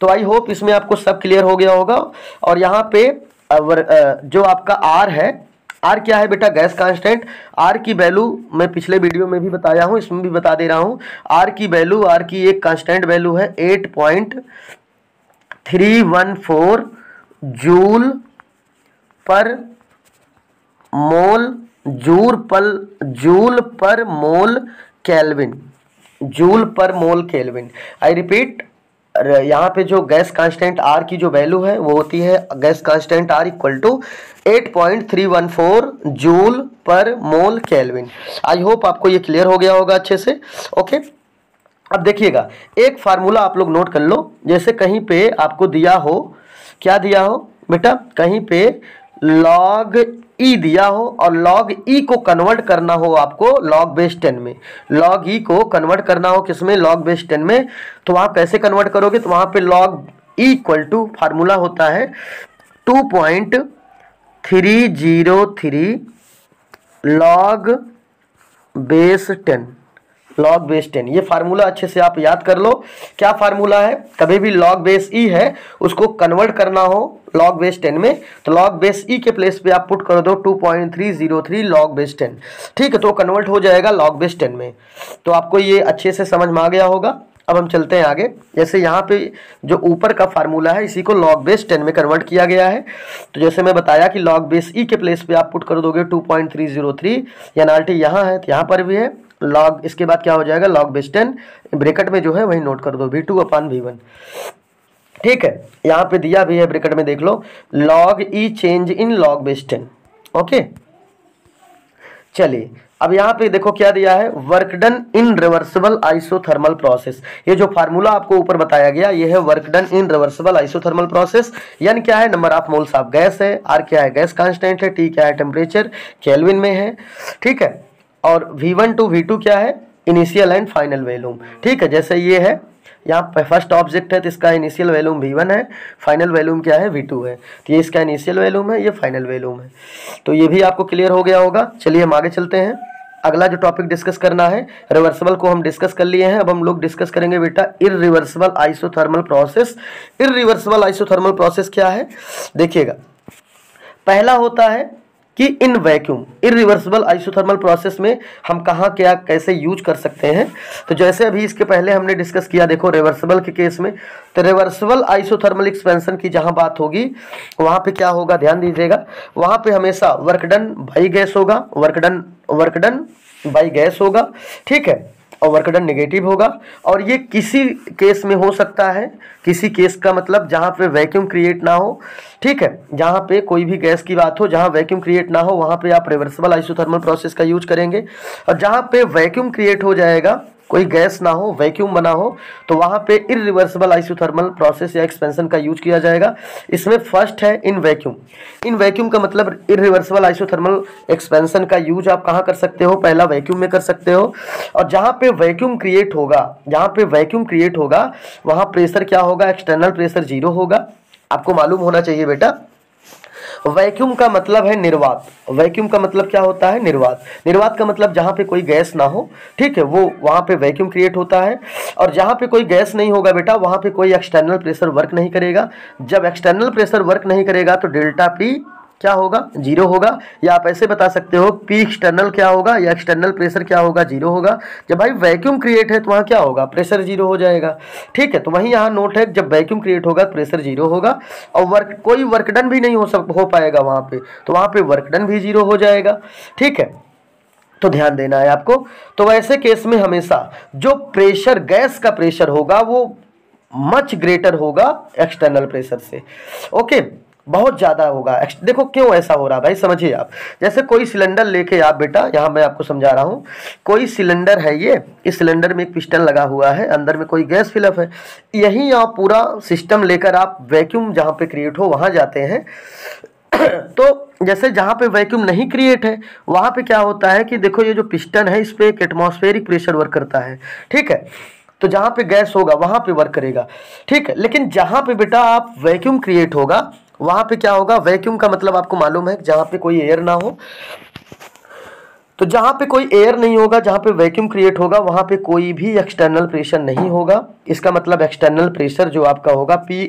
तो आई होप इसमें आपको सब क्लियर हो गया होगा। और यहाँ पे जो आपका R है, R क्या है बेटा गैस कांस्टेंट। R की वैल्यू मैं पिछले वीडियो में भी बताया हूँ, इसमें भी बता दे रहा हूँ। R की वैल्यू, R की एक कांस्टेंट वैल्यू है 8.314 joule per mole kelvin. I repeat, यहाँ पे जो गैस कांस्टेंट R की जो वैल्यू है वो होती है gas constant R equal to 8.314 joule per mole kelvin. I hope आपको ये क्लियर हो गया होगा अच्छे से। ओके, अब देखिएगा एक फार्मूला आप लोग नोट कर लो। जैसे कहीं पे आपको दिया हो, क्या दिया हो बेटा, कहीं पे log E दिया हो और log E को कन्वर्ट करना हो आपको log बेस 10 में, log E को कन्वर्ट करना हो किसमें, log बेस 10 में, तो वहाँ कैसे कन्वर्ट करोगे, तो वहाँ पे log E equal to formula होता है 2.303 log बेस 10, लॉग बेस 10। ये फार्मूला अच्छे से आप याद कर लो। क्या फार्मूला है, कभी भी लॉग बेस ई है उसको कन्वर्ट करना हो लॉग बेस 10 में, तो लॉग बेस ई के प्लेस पे आप पुट कर दो 2.303 लॉग बेस 10, ठीक है, तो कन्वर्ट हो जाएगा लॉग बेस 10 में। तो आपको ये अच्छे से समझ में आ गया होगा। अब हम चलते हैं आगे। जैसे यहाँ पे जो ऊपर का फार्मूला है इसी को लॉग बेस 10 में कन्वर्ट किया गया है। तो जैसे मैं बताया कि लॉग बेस ई के प्लेस पे आप पुट कर दोगे 2.303, एनआरटी यहाँ है तो यहाँ पर भी है लॉग, इसके बाद क्या हो जाएगा लॉग बेस 10, ब्रैकेट में जो है वही नोट कर दो V2/V1, ठीक है। यहाँ पे दिया भी है ब्रैकेट में, देख लो log e change in log base 10, okay. चलिए अब यहाँ पे देखो क्या दिया है, work done in reversible isothermal process. ये जो फार्मूला आपको ऊपर बताया गया ये है work done in reversible isothermal process. N क्या है, number of moles of gas है, आर क्या है गैस कांस्टेंट है, टी क्या है टेम्परेचर केल्विन में है, ठीक है, और V1 to V2 क्या है इनिशियल एंड फाइनल वैल्यूम, ठीक है। जैसे ये है यहाँ पे फर्स्ट ऑब्जेक्ट है तो इसका इनिशियल वैल्यूम V1 है, फाइनल वैल्यूम क्या है V2 है, तो ये इसका इनिशियल वैल्यूम है, ये फाइनल वैल्यूम है। तो ये भी आपको क्लियर हो गया होगा। चलिए हम आगे चलते हैं। अगला जो टॉपिक डिस्कस करना है, रिवर्सिबल को हम डिस्कस कर लिए हैं, अब हम लोग डिस्कस करेंगे बेटा irreversible isothermal process. Irreversible isothermal process क्या है देखिएगा, पहला होता है कि in vacuum, irreversible isothermal process में हम कहाँ क्या कैसे यूज कर सकते हैं। तो जैसे अभी इसके पहले हमने डिस्कस किया, देखो रिवर्सिबल के केस में, तो रिवर्सिबल आइसोथर्मल एक्सपेंशन की जहाँ बात होगी वहाँ पे क्या होगा ध्यान दीजिएगा, वहाँ पे हमेशा वर्क डन बाई गैस होगा, वर्क डन बाई गैस होगा, ठीक है, और वर्क डन नेगेटिव होगा। और ये किसी केस में हो सकता है, किसी केस का मतलब जहाँ पे वैक्यूम क्रिएट ना हो, ठीक है, जहाँ पे कोई भी गैस की बात हो जहाँ वैक्यूम क्रिएट ना हो वहाँ पे आप रिवर्सिबल आइसोथर्मल प्रोसेस का यूज करेंगे। और जहाँ पे वैक्यूम क्रिएट हो जाएगा, कोई गैस ना हो वैक्यूम बना हो, तो वहाँ पे इररिवर्सिबल आइसोथर्मल प्रोसेस या एक्सपेंशन का यूज किया जाएगा। इसमें फर्स्ट है इन वैक्यूम। इन वैक्यूम का मतलब इररिवर्सिबल आइसोथर्मल एक्सपेंशन का यूज आप कहाँ कर सकते हो, पहला वैक्यूम में कर सकते हो। और जहाँ पे वैक्यूम क्रिएट होगा, जहाँ पे वैक्यूम क्रिएट होगा वहाँ प्रेशर क्या होगा, एक्सटर्नल प्रेशर 0 होगा। आपको मालूम होना चाहिए बेटा वैक्यूम का मतलब है निर्वात। वैक्यूम का मतलब क्या होता है, निर्वात। निर्वात का मतलब जहाँ पे कोई गैस ना हो, ठीक है, वो वहाँ पे वैक्यूम क्रिएट होता है। और जहाँ पे कोई गैस नहीं होगा बेटा वहाँ पे कोई एक्सटर्नल प्रेशर वर्क नहीं करेगा। जब एक्सटर्नल प्रेशर वर्क नहीं करेगा तो डेल्टा पी क्या होगा, 0 होगा। या आप ऐसे बता सकते हो पी एक्सटर्नल क्या होगा या एक्सटर्नल प्रेशर क्या होगा, 0 होगा। जब भाई वैक्यूम क्रिएट है तो वहाँ क्या होगा, प्रेशर 0 हो जाएगा, ठीक है। तो वहीं यहाँ नोट है जब वैक्यूम क्रिएट होगा प्रेशर 0 होगा और कोई वर्क डन भी नहीं हो पाएगा वहाँ पे, तो वहाँ पे वर्क डन भी 0 हो जाएगा, ठीक है। तो ध्यान देना है आपको। तो वैसे केस में हमेशा जो प्रेशर गैस का प्रेशर होगा वो मच ग्रेटर होगा एक्सटर्नल प्रेशर से, ओके, बहुत ज़्यादा होगा। देखो क्यों ऐसा हो रहा है भाई, समझिए आप। जैसे कोई सिलेंडर लेके आप बेटा, यहाँ मैं आपको समझा रहा हूँ, कोई सिलेंडर है ये, इस सिलेंडर में एक पिस्टन लगा हुआ है, अंदर में कोई गैस फिलअप है, यही आप पूरा सिस्टम लेकर आप वैक्यूम जहाँ पे क्रिएट हो वहाँ जाते हैं। तो जैसे जहाँ पे वैक्यूम नहीं क्रिएट है वहाँ पे क्या होता है कि देखो ये जो पिस्टन है इस पर एक एटमॉस्फेरिक प्रेशर वर्क करता है, ठीक है। तो जहाँ पे गैस होगा वहाँ पे वर्क करेगा, ठीक है। लेकिन जहाँ पे बेटा आप वैक्यूम क्रिएट होगा वहाँ पे क्या होगा, वैक्यूम का मतलब आपको मालूम है जहाँ पे कोई एयर ना हो। तो जहाँ पे कोई एयर नहीं होगा, जहाँ पे वैक्यूम क्रिएट होगा वहाँ पे कोई भी एक्सटर्नल प्रेशर नहीं होगा। इसका मतलब एक्सटर्नल प्रेशर जो आपका होगा पी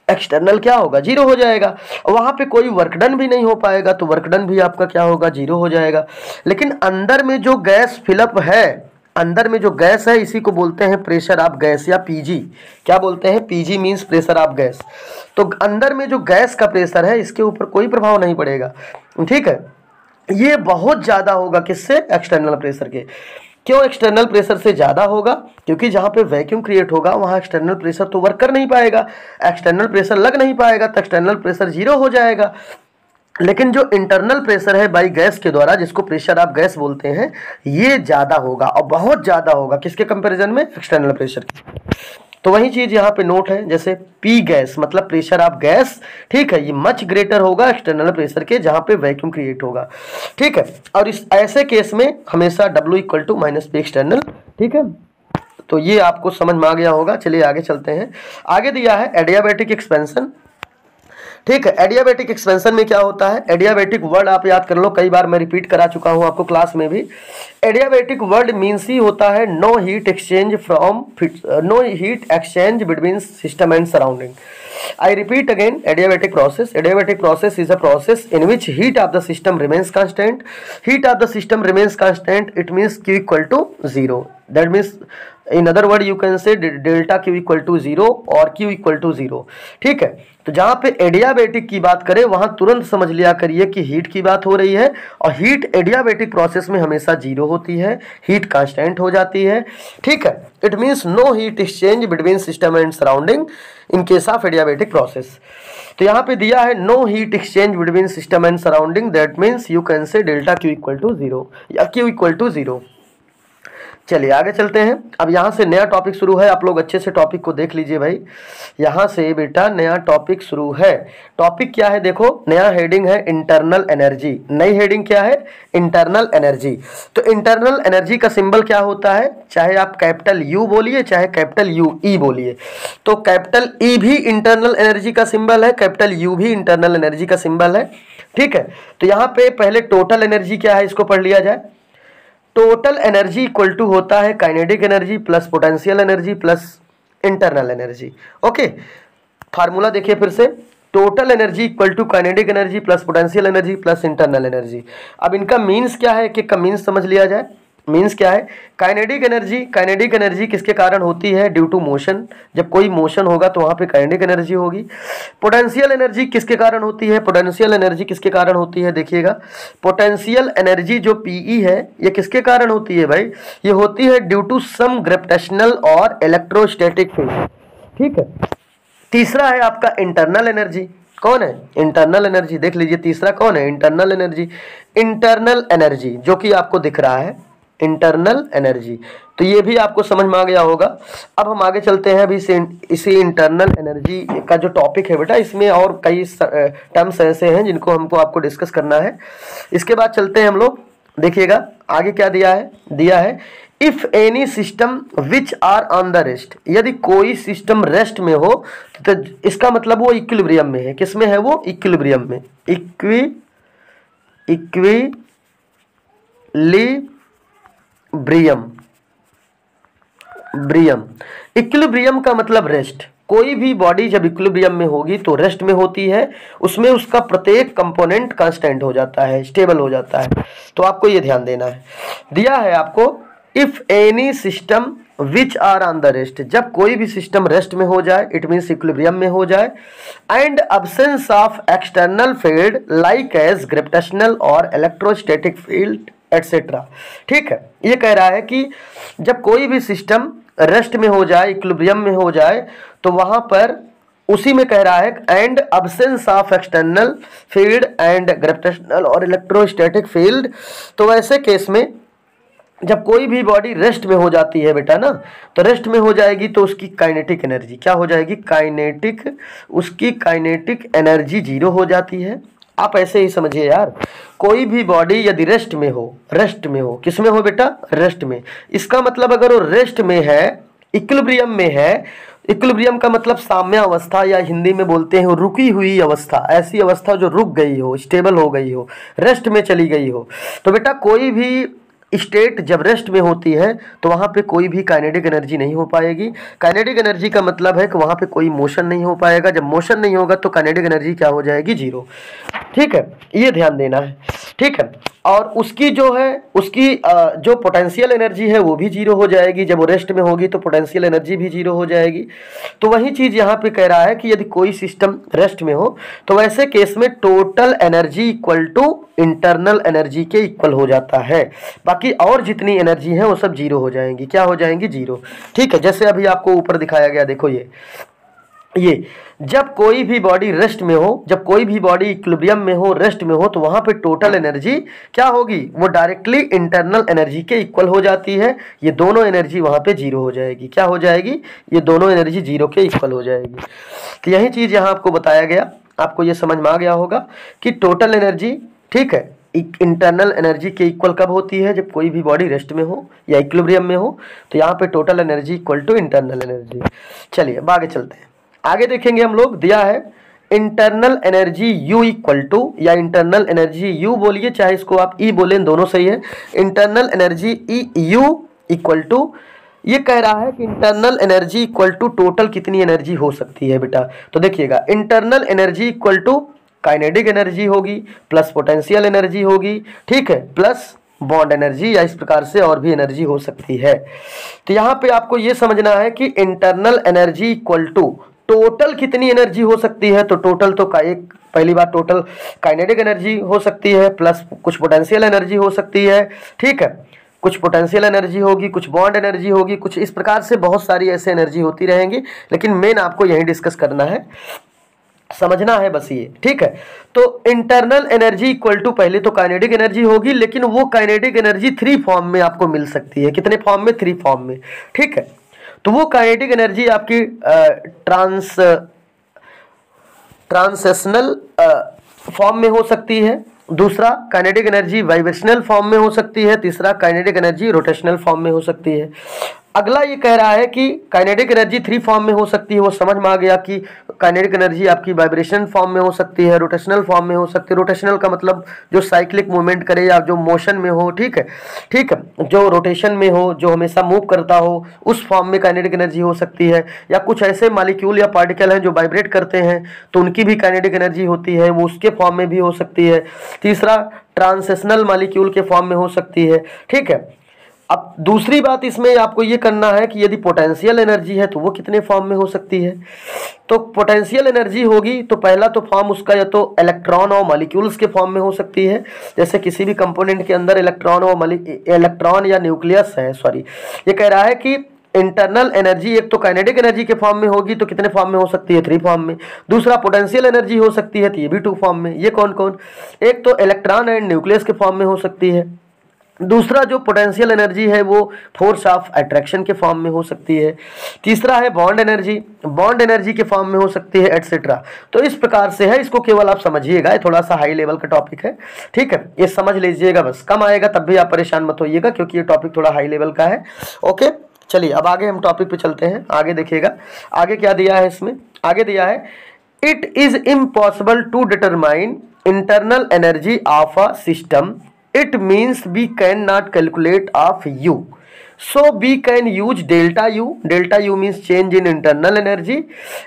एक्सटर्नल क्या होगा, 0 हो जाएगा। वहाँ पे कोई वर्क डन भी नहीं हो पाएगा तो वर्क डन भी आपका क्या होगा, 0 हो जाएगा। लेकिन अंदर में जो गैस फिलअप है, अंदर में जो गैस है इसी को बोलते हैं प्रेशर ऑफ गैस या पीजी। क्या बोलते हैं, PG means pressure of gas. तो अंदर में जो गैस का प्रेशर है इसके ऊपर कोई प्रभाव नहीं पड़ेगा, ठीक है। ये बहुत ज़्यादा होगा किससे, एक्सटर्नल प्रेशर के। क्यों एक्सटर्नल प्रेशर से ज़्यादा होगा, क्योंकि जहाँ पे वैक्यूम क्रिएट होगा वहाँ एक्सटर्नल प्रेशर तो वर्क कर नहीं पाएगा, एक्सटर्नल प्रेशर लग नहीं पाएगा, तो एक्सटर्नल प्रेशर 0 हो जाएगा। लेकिन जो इंटरनल प्रेशर है बाई गैस के द्वारा, जिसको प्रेशर ऑफ गैस बोलते हैं, ये ज़्यादा होगा और बहुत ज़्यादा होगा किसके कंपैरिजन में, एक्सटर्नल प्रेशर के। तो वही चीज़ यहाँ पे नोट है, जैसे पी गैस मतलब प्रेशर ऑफ गैस, ठीक है, ये मच ग्रेटर होगा एक्सटर्नल प्रेशर के जहाँ पे वैक्यूम क्रिएट होगा, ठीक है। और इस ऐसे केस में हमेशा W = -P एक्सटर्नल, ठीक है। तो ये आपको समझ में आ गया होगा। चलिए आगे चलते हैं। आगे दिया है एडियाबैटिक एक्सपेंशन, ठीक है। एडियाबैटिक एक्सपेंशन में क्या होता है, एडियाबैटिक वर्ड आप याद कर लो, कई बार मैं रिपीट करा चुका हूं आपको क्लास में भी। एडियाबैटिक वर्ड मीन्स ही होता है no heat exchange between system and surrounding. I repeat again, adiabatic process. Adiabatic process is a process in which heat of the system remains constant. Heat of the system remains constant. It means Q equal to 0. That means in other word you can say delta Q equal to 0 और Q equal to 0। ठीक है, तो जहाँ पे adiabatic की बात करें वहाँ तुरंत समझ लिया करिए कि हीट की बात हो रही है, और हीट एडियाबैटिक प्रोसेस में हमेशा 0 होती है, हीट कांस्टेंट हो जाती है। ठीक है, it means no heat exchange between system and surrounding in case of adiabatic process. तो यहाँ पे दिया है no heat exchange between system and surrounding, that means you can say delta Q equal to 0 या Q इक्वल टू 0। चलिए आगे चलते हैं। अब यहाँ से नया टॉपिक शुरू है, आप लोग अच्छे से टॉपिक को देख लीजिए भाई। यहाँ से बेटा नया टॉपिक शुरू है। टॉपिक क्या है देखो, नया हेडिंग है इंटरनल एनर्जी। नई हेडिंग क्या है, इंटरनल एनर्जी। तो इंटरनल एनर्जी का सिंबल क्या होता है, चाहे आप कैपिटल U बोलिए चाहे कैपिटल UE बोलिए, तो कैपिटल E भी इंटरनल एनर्जी का सिंबल है, कैपिटल U भी इंटरनल एनर्जी का सिंबल है। ठीक है, तो यहाँ पे पहले टोटल एनर्जी क्या है इसको पढ़ लिया जाए। टोटल एनर्जी इक्वल टू होता है kinetic energy plus potential energy plus internal energy. Okay, formula देखिए फिर से, total energy equal to kinetic energy plus potential energy plus internal energy. अब इनका मीन्स क्या है, कि मीन्स समझ लिया जाए। मीन्स क्या है, काइनेटिक एनर्जी किसके कारण होती है, ड्यू टू मोशन। जब कोई मोशन होगा तो वहां पे काइनेटिक एनर्जी होगी। पोटेंशियल एनर्जी किसके कारण होती है, पोटेंशियल एनर्जी किसके कारण होती है, देखिएगा पोटेंशियल एनर्जी जो PE है ये किसके कारण होती है भाई, ये होती है ड्यू टू सम ग्रेविटेशनल और इलेक्ट्रोस्टैटिक फील्ड। ठीक है, तीसरा है आपका इंटरनल एनर्जी। कौन है, इंटरनल एनर्जी। देख लीजिए तीसरा कौन है, इंटरनल एनर्जी। इंटरनल एनर्जी जो कि आपको दिख रहा है इंटरनल एनर्जी, तो ये भी आपको समझ में आ गया होगा। अब हम आगे चलते हैं। अभी इसी इंटरनल एनर्जी का जो टॉपिक है बेटा, इसमें और कई टर्म्स ऐसे हैं जिनको हमको आपको डिस्कस करना है। इसके बाद चलते हैं हम लोग, देखिएगा आगे क्या दिया है if any system which are on the rest. यदि कोई सिस्टम रेस्ट में हो तो इसका मतलब वो इक्विलिब्रियम में है। किस में है वो, इक्विलिब्रियम में। इक्विलिब्रियम का मतलब रेस्ट। कोई भी बॉडी जब इक्विलिब्रियम में होगी तो रेस्ट में होती है, उसमें उसका प्रत्येक कंपोनेंट कांस्टेंट हो जाता है, स्टेबल हो जाता है। तो आपको ये ध्यान देना है। दिया है आपको if any system which are on the rest, जब कोई भी सिस्टम रेस्ट में हो जाए, इट मीन्स इक्विलिब्रियम में हो जाए, and absence of external field like as gravitational और इलेक्ट्रोस्टैटिक फील्ड एटसेट्रा। ठीक है, ये कह रहा है कि जब कोई भी सिस्टम रेस्ट में हो जाए, इक्विलिब्रियम में हो जाए, तो वहां पर उसी में कह रहा है and absence of external field and gravitational और इलेक्ट्रोस्टैटिक फील्ड। तो वैसे केस में जब कोई भी बॉडी रेस्ट में हो जाती है बेटा ना, तो रेस्ट में हो जाएगी तो उसकी काइनेटिक एनर्जी क्या हो जाएगी, उसकी काइनेटिक एनर्जी 0 हो जाती है। आप ऐसे ही समझिए यार, कोई भी बॉडी यदि रेस्ट में हो, किस में हो बेटा, रेस्ट में। इसका मतलब अगर वो रेस्ट में है, इक्विलिब्रियम में है, इक्विलिब्रियम का मतलब साम्य अवस्था या हिंदी में बोलते हैं रुकी हुई अवस्था, ऐसी अवस्था जो रुक गई हो, स्टेबल हो गई हो, रेस्ट में चली गई हो। तो बेटा कोई भी स्टेट जब रेस्ट में होती है तो वहाँ पे कोई भी काइनेटिक एनर्जी नहीं हो पाएगी। काइनेटिक एनर्जी का मतलब है कि वहाँ पे कोई मोशन नहीं हो पाएगा। जब मोशन नहीं होगा तो काइनेटिक एनर्जी क्या हो जाएगी, 0। ठीक है, ये ध्यान देना है। ठीक है, और उसकी जो है जो पोटेंशियल एनर्जी है वो भी 0 हो जाएगी। जब वो रेस्ट में होगी तो पोटेंशियल एनर्जी भी 0 हो जाएगी। तो वही चीज़ यहाँ पे कह रहा है कि यदि कोई सिस्टम रेस्ट में हो तो वैसे केस में total energy equal to internal energy के इक्वल हो जाता है। बाकी और जितनी एनर्जी है वो सब 0 हो जाएंगी। क्या हो जाएंगी, 0। ठीक है, जैसे अभी आपको ऊपर दिखाया गया, देखो ये जब कोई भी बॉडी रेस्ट में हो, जब कोई भी बॉडी इक्विलिब्रियम में हो, रेस्ट में हो, तो वहां पे टोटल एनर्जी क्या होगी, वो डायरेक्टली इंटरनल एनर्जी के इक्वल हो जाती है। ये दोनों एनर्जी वहां पे 0 हो जाएगी। क्या हो जाएगी, ये दोनों एनर्जी 0 के इक्वल हो जाएगी। तो यही चीज यहाँ आपको बताया गया। आपको ये समझ में आ गया होगा कि टोटल एनर्जी, ठीक है, इंटरनल एनर्जी के इक्वल कब होती है, जब कोई भी बॉडी रेस्ट में हो या इक्विलिब्रियम में हो। तो यहाँ पे total energy equal to internal energy. चलिए अब आगे चलते हैं। आगे देखेंगे हम लोग, दिया है internal energy U equal to, या इंटरनल एनर्जी U बोलिए चाहे इसको आप E बोलें, दोनों सही है। Internal energy U equal to, ये कह रहा है कि internal energy equal to total कितनी एनर्जी हो सकती है बेटा। तो देखिएगा, internal energy equal to kinetic energy होगी प्लस पोटेंशियल एनर्जी होगी, ठीक है, प्लस बॉन्ड एनर्जी, या इस प्रकार से और भी एनर्जी हो सकती है। तो यहाँ पे आपको ये समझना है कि internal energy equal to total कितनी एनर्जी हो सकती है। तो टोटल तो एक पहली बात टोटल काइनेटिक एनर्जी हो सकती है प्लस कुछ पोटेंशियल एनर्जी हो सकती है, ठीक है, कुछ पोटेंशियल एनर्जी होगी, कुछ बॉन्ड एनर्जी होगी, कुछ इस प्रकार से बहुत सारी ऐसे एनर्जी होती रहेंगी, लेकिन मेन आपको यही डिस्कस करना है, समझना है बस ये, ठीक है। तो इंटरनल एनर्जी इक्वल टू पहले तो काइनेटिक एनर्जी होगी, लेकिन वो काइनेटिक एनर्जी 3 फॉर्म में आपको मिल सकती है। कितने फॉर्म में? 3 फॉर्म में, ठीक है। तो वो काइनेटिक एनर्जी आपकी ट्रांसेशनल फॉर्म में हो सकती है, दूसरा काइनेटिक एनर्जी वाइब्रेशनल फॉर्म में हो सकती है, तीसरा काइनेटिक एनर्जी रोटेशनल फॉर्म में हो सकती है। अगला ये कह रहा है कि काइनेटिक एनर्जी 3 फॉर्म में हो सकती है, वो समझ में आ गया कि काइनेटिक एनर्जी आपकी वाइब्रेशन फॉर्म में हो सकती है, रोटेशनल फॉर्म में हो सकती है। रोटेशनल का मतलब जो साइक्लिक मूवमेंट करे या जो मोशन में हो, ठीक है, ठीक है, जो रोटेशन में हो, जो हमेशा मूव करता हो, उस फॉर्म में काइनेटिक एनर्जी हो सकती है। या कुछ ऐसे मॉलिक्यूल या पार्टिकल हैं जो वाइब्रेट करते हैं तो उनकी भी काइनेटिक एनर्जी होती है, वो उसके फॉर्म में भी हो सकती है। तीसरा ट्रांसेशनल मॉलिक्यूल के फॉर्म में हो सकती है, ठीक है। अब दूसरी बात इसमें आपको ये करना है कि यदि पोटेंशियल एनर्जी है तो वो कितने फॉर्म में हो सकती है। तो पोटेंशियल एनर्जी होगी तो पहला तो फॉर्म उसका या तो इलेक्ट्रॉन और मॉलिक्यूल्स के फॉर्म में हो सकती है, जैसे किसी भी कंपोनेंट के अंदर इलेक्ट्रॉन या न्यूक्लियस है, सॉरी, ये कह रहा है कि इंटरनल एनर्जी एक तो काइनेटिक एनर्जी के फॉर्म में होगी तो कितने फॉर्म में हो सकती है? 3 फॉर्म में। दूसरा पोटेंशियल एनर्जी हो सकती है तो ये भी 2 फॉर्म में। ये कौन कौन? एक तो इलेक्ट्रॉन एंड न्यूक्लियस के फॉर्म में हो सकती है, दूसरा जो पोटेंशियल एनर्जी है वो फोर्स ऑफ अट्रैक्शन के फॉर्म में हो सकती है, तीसरा है बॉन्ड एनर्जी के फॉर्म में हो सकती है, एटसेट्रा। तो इस प्रकार से है, इसको केवल आप समझिएगा, ये थोड़ा सा हाई लेवल का टॉपिक है, ठीक है, ये समझ लीजिएगा बस। कम आएगा तब भी आप परेशान मत होइएगा क्योंकि ये टॉपिक थोड़ा हाई लेवल का है, ओके। चलिए अब आगे हम टॉपिक पे चलते हैं, आगे देखिएगा आगे क्या दिया है इसमें। आगे दिया है it is impossible to determine internal energy of a system, it means we cannot calculate of U, so we can use delta U means change in internal energy,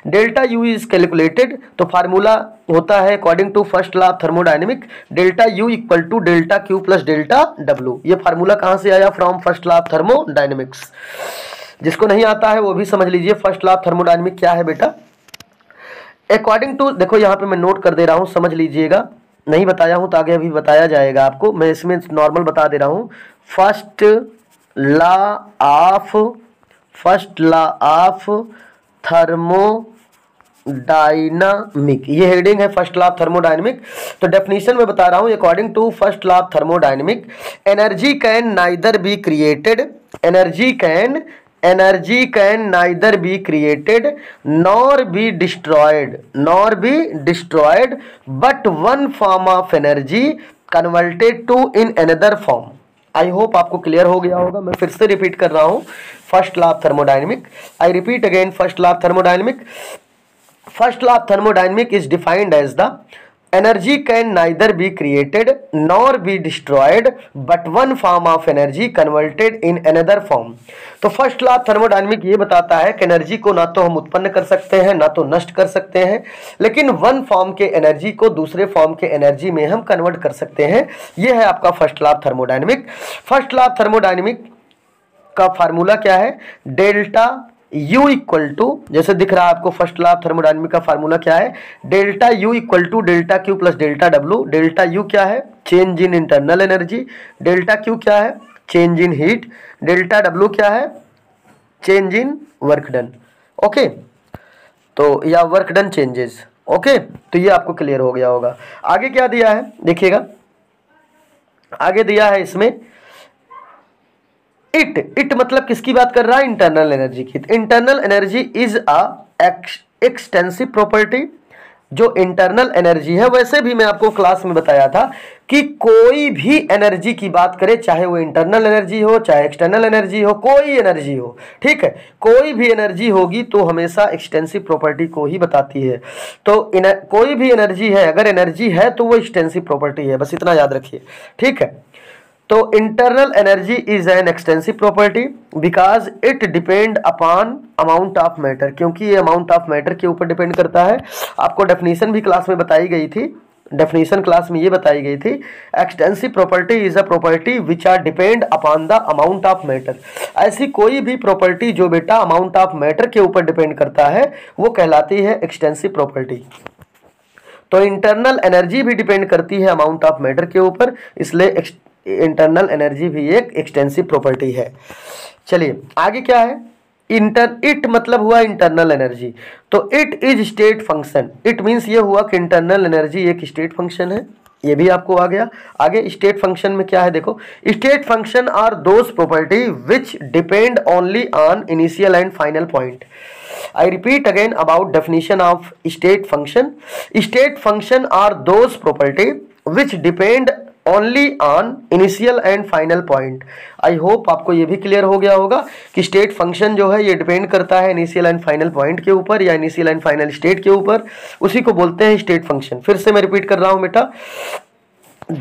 delta U is calculated। तो formula होता है according to first law of thermodynamic, delta U equal to delta Q plus delta W। ये formula कहाँ से आया? From first law of thermodynamics. जिसको नहीं आता है वो भी समझ लीजिए फर्स्ट लॉ ऑफ थर्मोडायनेमिक क्या है बेटा। अकॉर्डिंग टू, देखो यहाँ पे मैं नोट कर दे रहा हूँ, समझ लीजिएगा, नहीं बताया हूं तो आगे अभी बताया जाएगा आपको, मैं इसमें नॉर्मल बता दे रहा हूं। फर्स्ट लॉ ऑफ थर्मोडायनामिक, ये हेडिंग है फर्स्ट लॉ ऑफ थर्मोडायनामिक। तो डेफिनेशन में बता रहा हूं, according to first law of thermodynamic, energy can neither be created, energy can neither be created nor be destroyed, but one form of energy converted to in another form। I hope आपको clear हो गया होगा। मैं फिर से repeat कर रहा हूं, first law of thermodynamic, I repeat again, first law of thermodynamic is defined as the energy can neither be created nor be destroyed but one form of energy converted in another form। तो first law of thermodynamic ये बताता है कि energy को ना तो हम उत्पन्न कर सकते हैं ना तो नष्ट कर सकते हैं, लेकिन वन फॉर्म के एनर्जी को दूसरे फॉर्म के एनर्जी में हम कन्वर्ट कर सकते हैं। ये है आपका first law of thermodynamic. First law of thermodynamic का फार्मूला क्या है? डेल्टा U इक्वल टू, जैसे दिख रहा है आपको फर्स्ट लॉ ऑफ थर्मोडायनेमिक का फार्मूला क्या है? Delta U equal to delta Q plus delta W। Delta U क्या है? Change in internal energy. Delta Q क्या है? Change in heat. Delta W क्या है? Change in work done, okay, तो या वर्क डन चेंजेस, ओके। तो ये आपको क्लियर हो गया होगा। आगे क्या दिया है देखिएगा, आगे दिया है इसमें इट मतलब किसकी बात कर रहा है? इंटरनल एनर्जी की। Internal energy is a extensive property. जो इंटरनल एनर्जी है, वैसे भी मैं आपको क्लास में बताया था कि कोई भी एनर्जी की बात करें, चाहे वो इंटरनल एनर्जी हो चाहे एक्सटर्नल एनर्जी हो, कोई एनर्जी हो, ठीक है, कोई भी एनर्जी होगी तो हमेशा एक्सटेंसिव प्रॉपर्टी को ही बताती है। तो कोई भी एनर्जी है, अगर एनर्जी है तो वो एक्सटेंसिव प्रॉपर्टी है, बस इतना याद रखिए, ठीक है। तो internal energy is an extensive property because it depend upon amount of matter, क्योंकि ये अमाउंट ऑफ मैटर के ऊपर डिपेंड करता है। आपको डेफिनेशन भी क्लास में बताई गई थी, डेफिनेशन क्लास में ये बताई गई थी, extensive property is a property which are depend upon the amount of matter. ऐसी कोई भी प्रॉपर्टी जो बेटा अमाउंट ऑफ मैटर के ऊपर डिपेंड करता है वो कहलाती है एक्सटेंसिव प्रॉपर्टी। तो इंटरनल एनर्जी भी डिपेंड करती है अमाउंट ऑफ मैटर के ऊपर, इसलिए इंटरनल एनर्जी भी एक एक्सटेंसिव प्रॉपर्टी है। चलिए आगे क्या है, इट मतलब हुआ इंटरनल एनर्जी, तो it is state function. It means ये हुआ कि इंटरनल एनर्जी एक स्टेट फंक्शन है, ये भी आपको आ गया। आगे स्टेट फंक्शन में क्या है देखो, state function are those property which depend only on initial and final point. I repeat again about definition of state function. State function are those property which depend only on initial and final point. I hope आपको ये भी clear हो गया होगा कि state function जो है ये डिपेंड करता है इनिशियल एंड फाइनल पॉइंट के ऊपर या इनिशियल एंड फाइनल स्टेट के ऊपर, उसी को बोलते हैं स्टेट फंक्शन। फिर से मैं रिपीट कर रहा हूँ बेटा,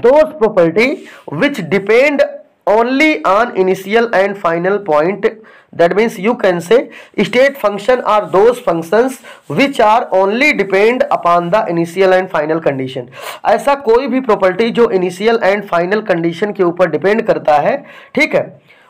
those property which depend only on initial and final point, that means you can say state function are those functions which are only depend upon the initial and final condition। ऐसा कोई भी property जो initial and final condition के ऊपर depend करता है, ठीक है,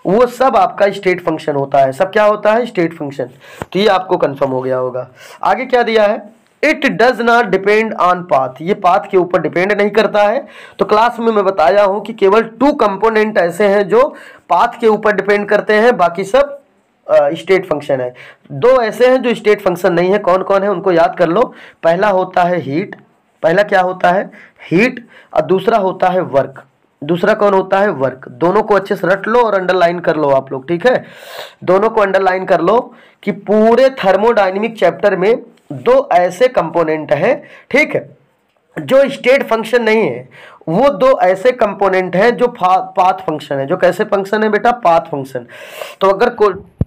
वो सब आपका स्टेट फंक्शन होता है। सब क्या होता है, स्टेट फंक्शन। तो ये आपको कंफर्म हो गया होगा। आगे क्या दिया है, it does not depend on path, ये पाथ के ऊपर डिपेंड नहीं करता है। तो क्लास में मैं बताया हूं कि केवल 2 कंपोनेंट ऐसे हैं जो पाथ के ऊपर डिपेंड करते हैं, बाकी सब स्टेट फंक्शन है। 2 ऐसे हैं जो स्टेट फंक्शन नहीं है, कौन कौन है उनको याद कर लो। पहला होता है हीट, पहला क्या होता है, हीट, और दूसरा होता है वर्क। दूसरा कौन होता है, वर्क। दोनों को अच्छे से रट लो और अंडरलाइन कर लो आप लोग, ठीक है, दोनों को अंडरलाइन कर लो कि पूरे थर्मोडायनेमिक चैप्टर में 2 ऐसे कंपोनेंट हैं, ठीक है, जो स्टेट फंक्शन नहीं है। वो 2 ऐसे कंपोनेंट हैं जो पाथ फंक्शन है। जो कैसे फंक्शन है बेटा, पाथ फंक्शन। तो अगर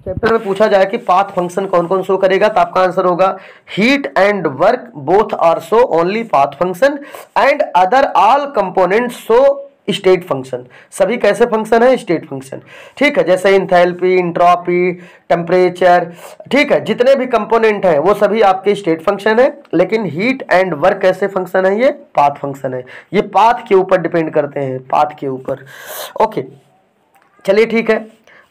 चैप्टर में पूछा जाए कि पाथ फंक्शन कौन कौन शो करेगा, तो आपका आंसर होगा heat and work both are show only path function and other all component show state function. सभी कैसे फंक्शन है, स्टेट फंक्शन, ठीक है। जैसे इंथैल्पी, इंट्रोपी, टेम्परेचर, ठीक है, जितने भी कंपोनेंट हैं वो सभी आपके स्टेट फंक्शन है। लेकिन हीट एंड वर्क कैसे फंक्शन है, ये पाथ फंक्शन है। ये पाथ के ऊपर डिपेंड करते हैं, पाथ के ऊपर। ओके चलिए ठीक है,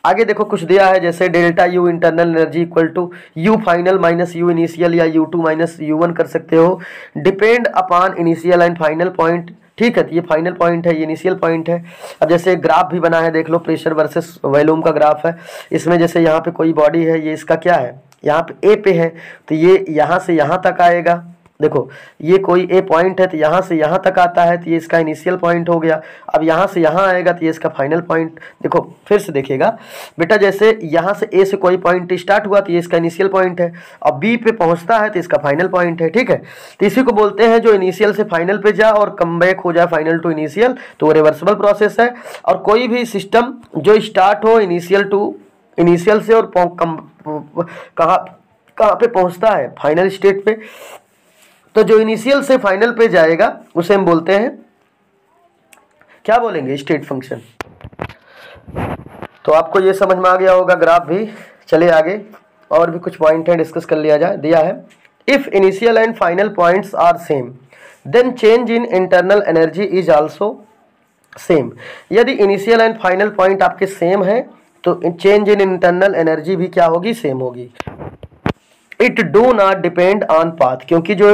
आगे देखो कुछ दिया है, जैसे delta U internal energy equal to U final minus U initial या U2 माइनस U1 कर सकते हो, depend upon initial and final point, ठीक है। तो ये फाइनल पॉइंट है, ये इनिशियल पॉइंट है। अब जैसे ग्राफ भी बना है, देख लो, प्रेशर वर्सेस वॉल्यूम का ग्राफ है। इसमें जैसे यहाँ पे कोई बॉडी है, ये इसका क्या है, यहाँ पे ए पे है, तो ये यहाँ से यहाँ तक आएगा। देखो ये कोई ए पॉइंट है तो यहाँ से यहाँ तक आता है, तो ये इसका इनिशियल पॉइंट हो गया। अब यहाँ से यहाँ आएगा तो ये इसका फाइनल पॉइंट। देखो फिर से देखिएगा बेटा, जैसे यहाँ से ए से कोई पॉइंट स्टार्ट हुआ तो ये इसका इनिशियल पॉइंट है, और बी पे पहुँचता है तो इसका फाइनल पॉइंट है, ठीक है। तो इसी को बोलते हैं जो इनिशियल से फाइनल पे जा और कम बैक हो जाए फाइनल टू इनिशियल, तो वो रिवर्सिबल प्रोसेस है। और कोई भी सिस्टम जो स्टार्ट हो इनिशियल से और कहाँ पे पहुँचता है, फाइनल स्टेट पे, तो जो इनिशियल से फाइनल पे जाएगा उसे हम बोलते हैं, क्या बोलेंगे, स्टेट फंक्शन। तो आपको ये समझ में आ गया होगा ग्राफ भी। चलिए आगे और भी कुछ पॉइंट है, डिस्कस कर लिया जाए। दिया है, if initial and final points are same then change in internal energy is also same. यदि इनिशियल एंड फाइनल पॉइंट आपके सेम है तो चेंज इन इंटरनल एनर्जी भी क्या होगी, सेम होगी। It do not depend on path, क्योंकि जो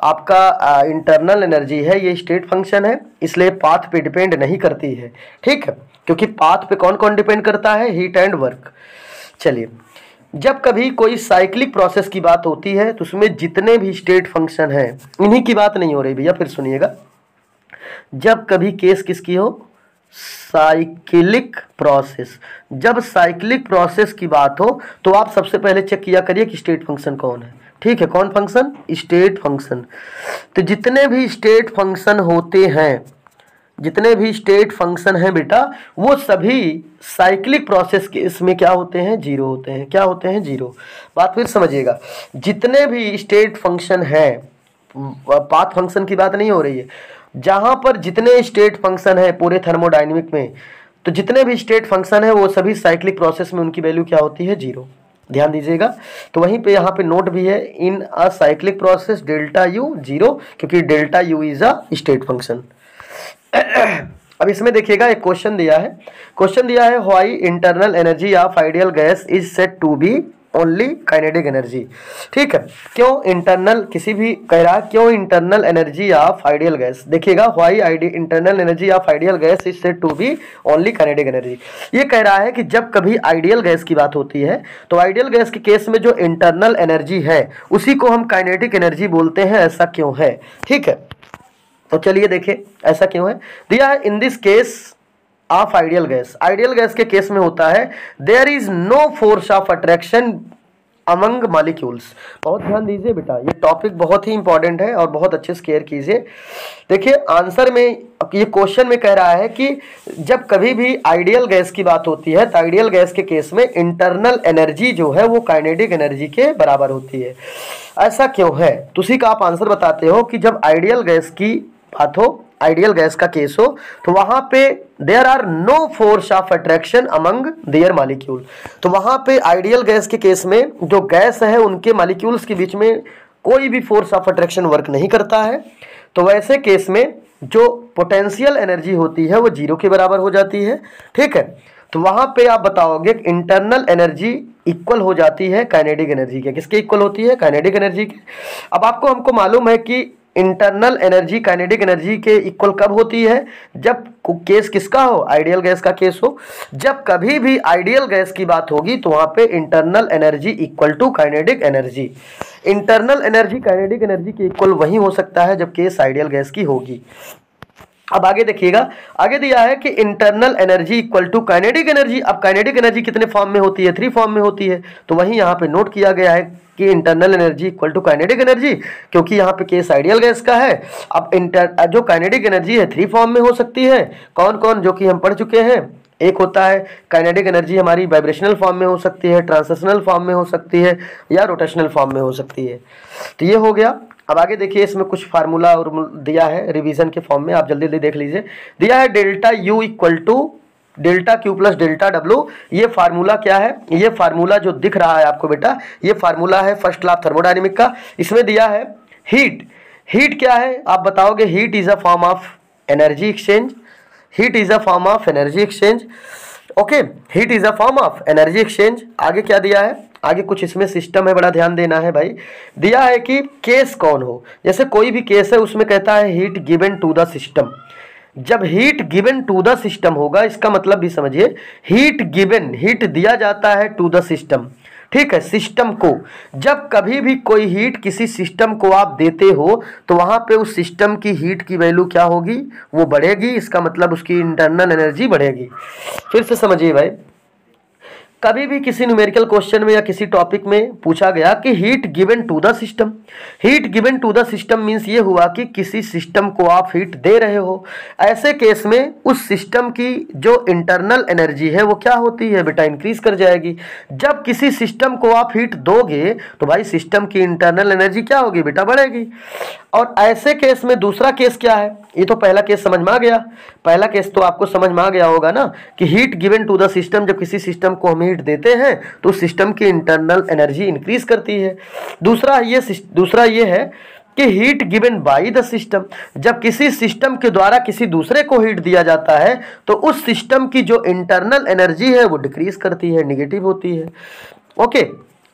आपका इंटरनल एनर्जी है ये स्टेट फंक्शन है, इसलिए पाथ पे डिपेंड नहीं करती है, ठीक है। क्योंकि पाथ पे कौन कौन डिपेंड करता है, हीट एंड वर्क। चलिए, जब कभी कोई साइक्लिक प्रोसेस की बात होती है तो उसमें जितने भी स्टेट फंक्शन हैं, इन्हीं की बात नहीं हो रही भैया, फिर सुनिएगा। जब कभी केस किसकी हो, साइक्लिक प्रोसेस, जब साइक्लिक प्रोसेस की बात हो तो आप सबसे पहले चेक किया करिए कि स्टेट फंक्शन कौन है, ठीक है। कौन फंक्शन, स्टेट फंक्शन। तो जितने भी स्टेट फंक्शन होते हैं, जितने भी स्टेट फंक्शन हैं बेटा वो सभी साइक्लिक प्रोसेस के इसमें क्या होते हैं, जीरो होते हैं। क्या होते हैं, जीरो। बात फिर समझिएगा, जितने भी स्टेट फंक्शन हैं, पाथ फंक्शन की बात नहीं हो रही है, जहां पर जितने स्टेट फंक्शन है पूरे थर्मोडायनेमिक में, तो जितने भी स्टेट फंक्शन है वो सभी साइक्लिक प्रोसेस में उनकी वैल्यू क्या होती है, जीरो। ध्यान दीजिएगा। तो वहीं पे यहाँ पे नोट भी है, in a cyclic process delta U zero, क्योंकि delta U is a state function. अब इसमें देखिएगा एक क्वेश्चन दिया है, why internal energy of ideal gas is said to be only kinetic energy. ठीक है, क्यों इंटरनल, किसी भी कह रहा क्यों internal energy of ideal gas, देखिएगा why internal energy of ideal gas is said to be only kinetic energy. ये कह रहा है कि जब कभी आइडियल गैस की बात होती है तो आइडियल गैस के केस में जो इंटरनल एनर्जी है उसी को हम काइनेटिक एनर्जी बोलते हैं, ऐसा क्यों है। ठीक है, तो चलिए देखें ऐसा क्यों है। दिया है in this case of ideal gas के केस में होता है there is no force of attraction among molecules. बहुत ध्यान दीजिए बेटा, ये टॉपिक बहुत ही इंपॉर्टेंट है और बहुत अच्छे से केयर कीजिए। देखिए आंसर में ये क्वेश्चन में कह रहा है कि जब कभी भी आइडियल गैस की बात होती है तो आइडियल गैस के केस में इंटरनल एनर्जी जो है वो काइनेटिक एनर्जी के बराबर होती है। ऐसा क्यों है, तो उसी का आप आंसर बताते हो कि जब आइडियल गैस की बात हो, आइडियल गैस का केस हो, तो वहां पे there are no force of attraction among their molecule. तो वहां पे आइडियल गैस के केस में जो गैस है उनके मॉलिक्यूल्स के बीच में कोई भी फोर्स ऑफ अट्रैक्शन वर्क नहीं करता है। तो वैसे केस में जो पोटेंशियल एनर्जी होती है वो जीरो के बराबर हो जाती है। ठीक है, तो वहां पे आप बताओगे इंटरनल एनर्जी इक्वल हो जाती है काइनेटिक एनर्जी के। किसके इक्वल होती है, काइनेटिक एनर्जी के। अब हमको मालूम है कि इंटरनल एनर्जी काइनेटिक एनर्जी के इक्वल कब होती है, जब केस किसका हो, आइडियल गैस का केस हो। जब कभी भी आइडियल गैस की बात होगी तो वहां पे internal energy equal to kinetic energy. Internal energy kinetic energy के इक्वल वही हो सकता है जब केस आइडियल गैस की होगी। अब आगे देखिएगा, आगे दिया है कि internal energy equal to kinetic energy. अब काइनेटिक एनर्जी कितने फॉर्म में होती है, 3 फॉर्म में होती है। तो वही यहाँ पे नोट किया गया है कि internal energy equal to kinetic energy, क्योंकि यहाँ पे केस आइडियल गैस का है। अब जो काइनेटिक एनर्जी है 3 फॉर्म में हो सकती है। कौन कौन, जो कि हम पढ़ चुके हैं। एक होता है काइनेटिक एनर्जी हमारी वाइब्रेशनल फॉर्म में हो सकती है, ट्रांसलेशनल फॉर्म में हो सकती है, या रोटेशनल फॉर्म में हो सकती है। तो ये हो गया। अब आगे देखिए, इसमें कुछ फार्मूला और दिया है रिवीजन के फॉर्म में, आप जल्दी जल्दी देख लीजिए। दिया है delta U equal to delta Q plus delta W. ये फार्मूला क्या है, ये फार्मूला जो दिख रहा है आपको बेटा, ये फार्मूला है फर्स्ट लॉ ऑफ थर्मोडायनेमिक का। इसमें दिया है हीट क्या है, आप बताओगे heat is a form of energy exchange. Heat is a form of energy exchange. Okay, heat is a form of energy exchange. आगे क्या दिया है, आगे कुछ इसमें सिस्टम है, बड़ा ध्यान देना है भाई। दिया है कि केस कौन हो, जैसे कोई भी केस है उसमें कहता है heat given to the system. जब heat given to the system होगा, इसका मतलब भी समझिए, हीट दिया जाता है टू द सिस्टम। ठीक है, सिस्टम को जब कभी भी कोई हीट किसी सिस्टम को आप देते हो तो वहां पे उस सिस्टम की हीट की वैल्यू क्या होगी, वो बढ़ेगी। इसका मतलब उसकी इंटरनल एनर्जी बढ़ेगी। फिर से समझिए भाई, कभी भी किसी न्यूमेरिकल क्वेश्चन में या किसी टॉपिक में पूछा गया कि heat given to the system, heat given to the system means ये हुआ कि किसी सिस्टम को आप हीट दे रहे हो। ऐसे केस में उस सिस्टम की जो इंटरनल एनर्जी है वो क्या होती है बेटा, इंक्रीज कर जाएगी। जब किसी सिस्टम को आप हीट दोगे तो भाई सिस्टम की इंटरनल एनर्जी क्या होगी बेटा, बढ़ेगी। और ऐसे केस में दूसरा केस क्या है, ये तो पहला केस समझ में आ गया। पहला केस तो आपको समझ में आ गया होगा ना कि heat given to the system, जब किसी सिस्टम को हम हीट देते हैं तो सिस्टम की इंटरनल एनर्जी इंक्रीज करती है। दूसरा ये है कि heat given by the system, जब किसी सिस्टम के द्वारा किसी दूसरे को हीट दिया जाता है तो उस सिस्टम की जो इंटरनल एनर्जी है वो डिक्रीज करती है, निगेटिव होती है। ओके,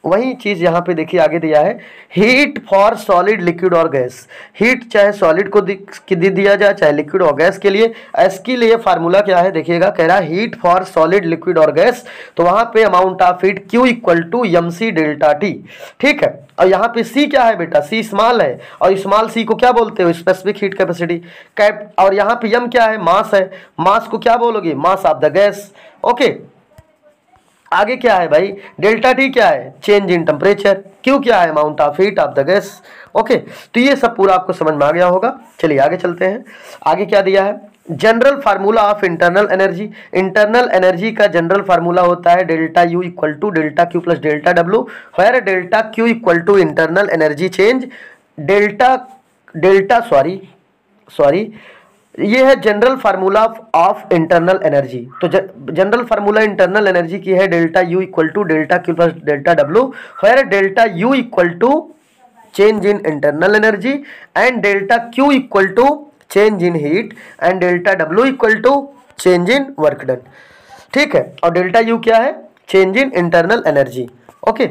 वही चीज यहाँ पे देखिए आगे दिया है, हीट फॉर सॉलिड लिक्विड और गैस। हीट चाहे सॉलिड को दिया जाए चाहे लिक्विड और गैस के लिए। इसके लिए फार्मूला क्या है देखिएगा, कह रहा है हीट फॉर सॉलिड लिक्विड और गैस, तो वहां पे amount of heat Q equal to mc delta T। ठीक है, और यहाँ पे C क्या है बेटा, C स्मॉल है, और स्मॉल c को क्या बोलते हो, स्पेसिफिक हीट कैपेसिटी कैप। और यहाँ पे m क्या है, मास है, मास को क्या बोलोगे, mass of the gas. Okay, आगे क्या है भाई, डेल्टा T क्या है, चेंज इन टेम्परेचर। Q क्या है, amount of heat of the gas. Okay, तो ये सब पूरा आपको समझ में आ गया होगा। चलिए आगे चलते हैं। आगे क्या दिया है, general formula of internal energy, internal energy का जनरल फार्मूला होता है delta U equal to delta Q plus delta W, where delta Q equal to internal energy change, ये है general formula of internal energy. तो general formula internal energy की है delta U equal to delta Q plus delta W, where delta U equal to change in internal energy and delta Q equal to change in heat and delta W equal to change in work done. ठीक है, और delta U क्या है? Change in internal energy. Okay,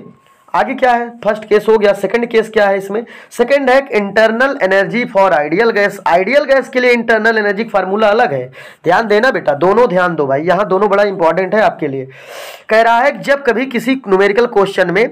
आगे क्या है? First case हो गया। सेकंड केस क्या है इसमें? सेकंड है internal energy for ideal gas. Ideal gas के लिए इंटरनल एनर्जी फार्मूला अलग है, ध्यान देना बेटा, दोनों ध्यान दो भाई, यहाँ दोनों बड़ा इंपॉर्टेंट है आपके लिए। कह रहा है कि जब कभी किसी न्यूमेरिकल क्वेश्चन में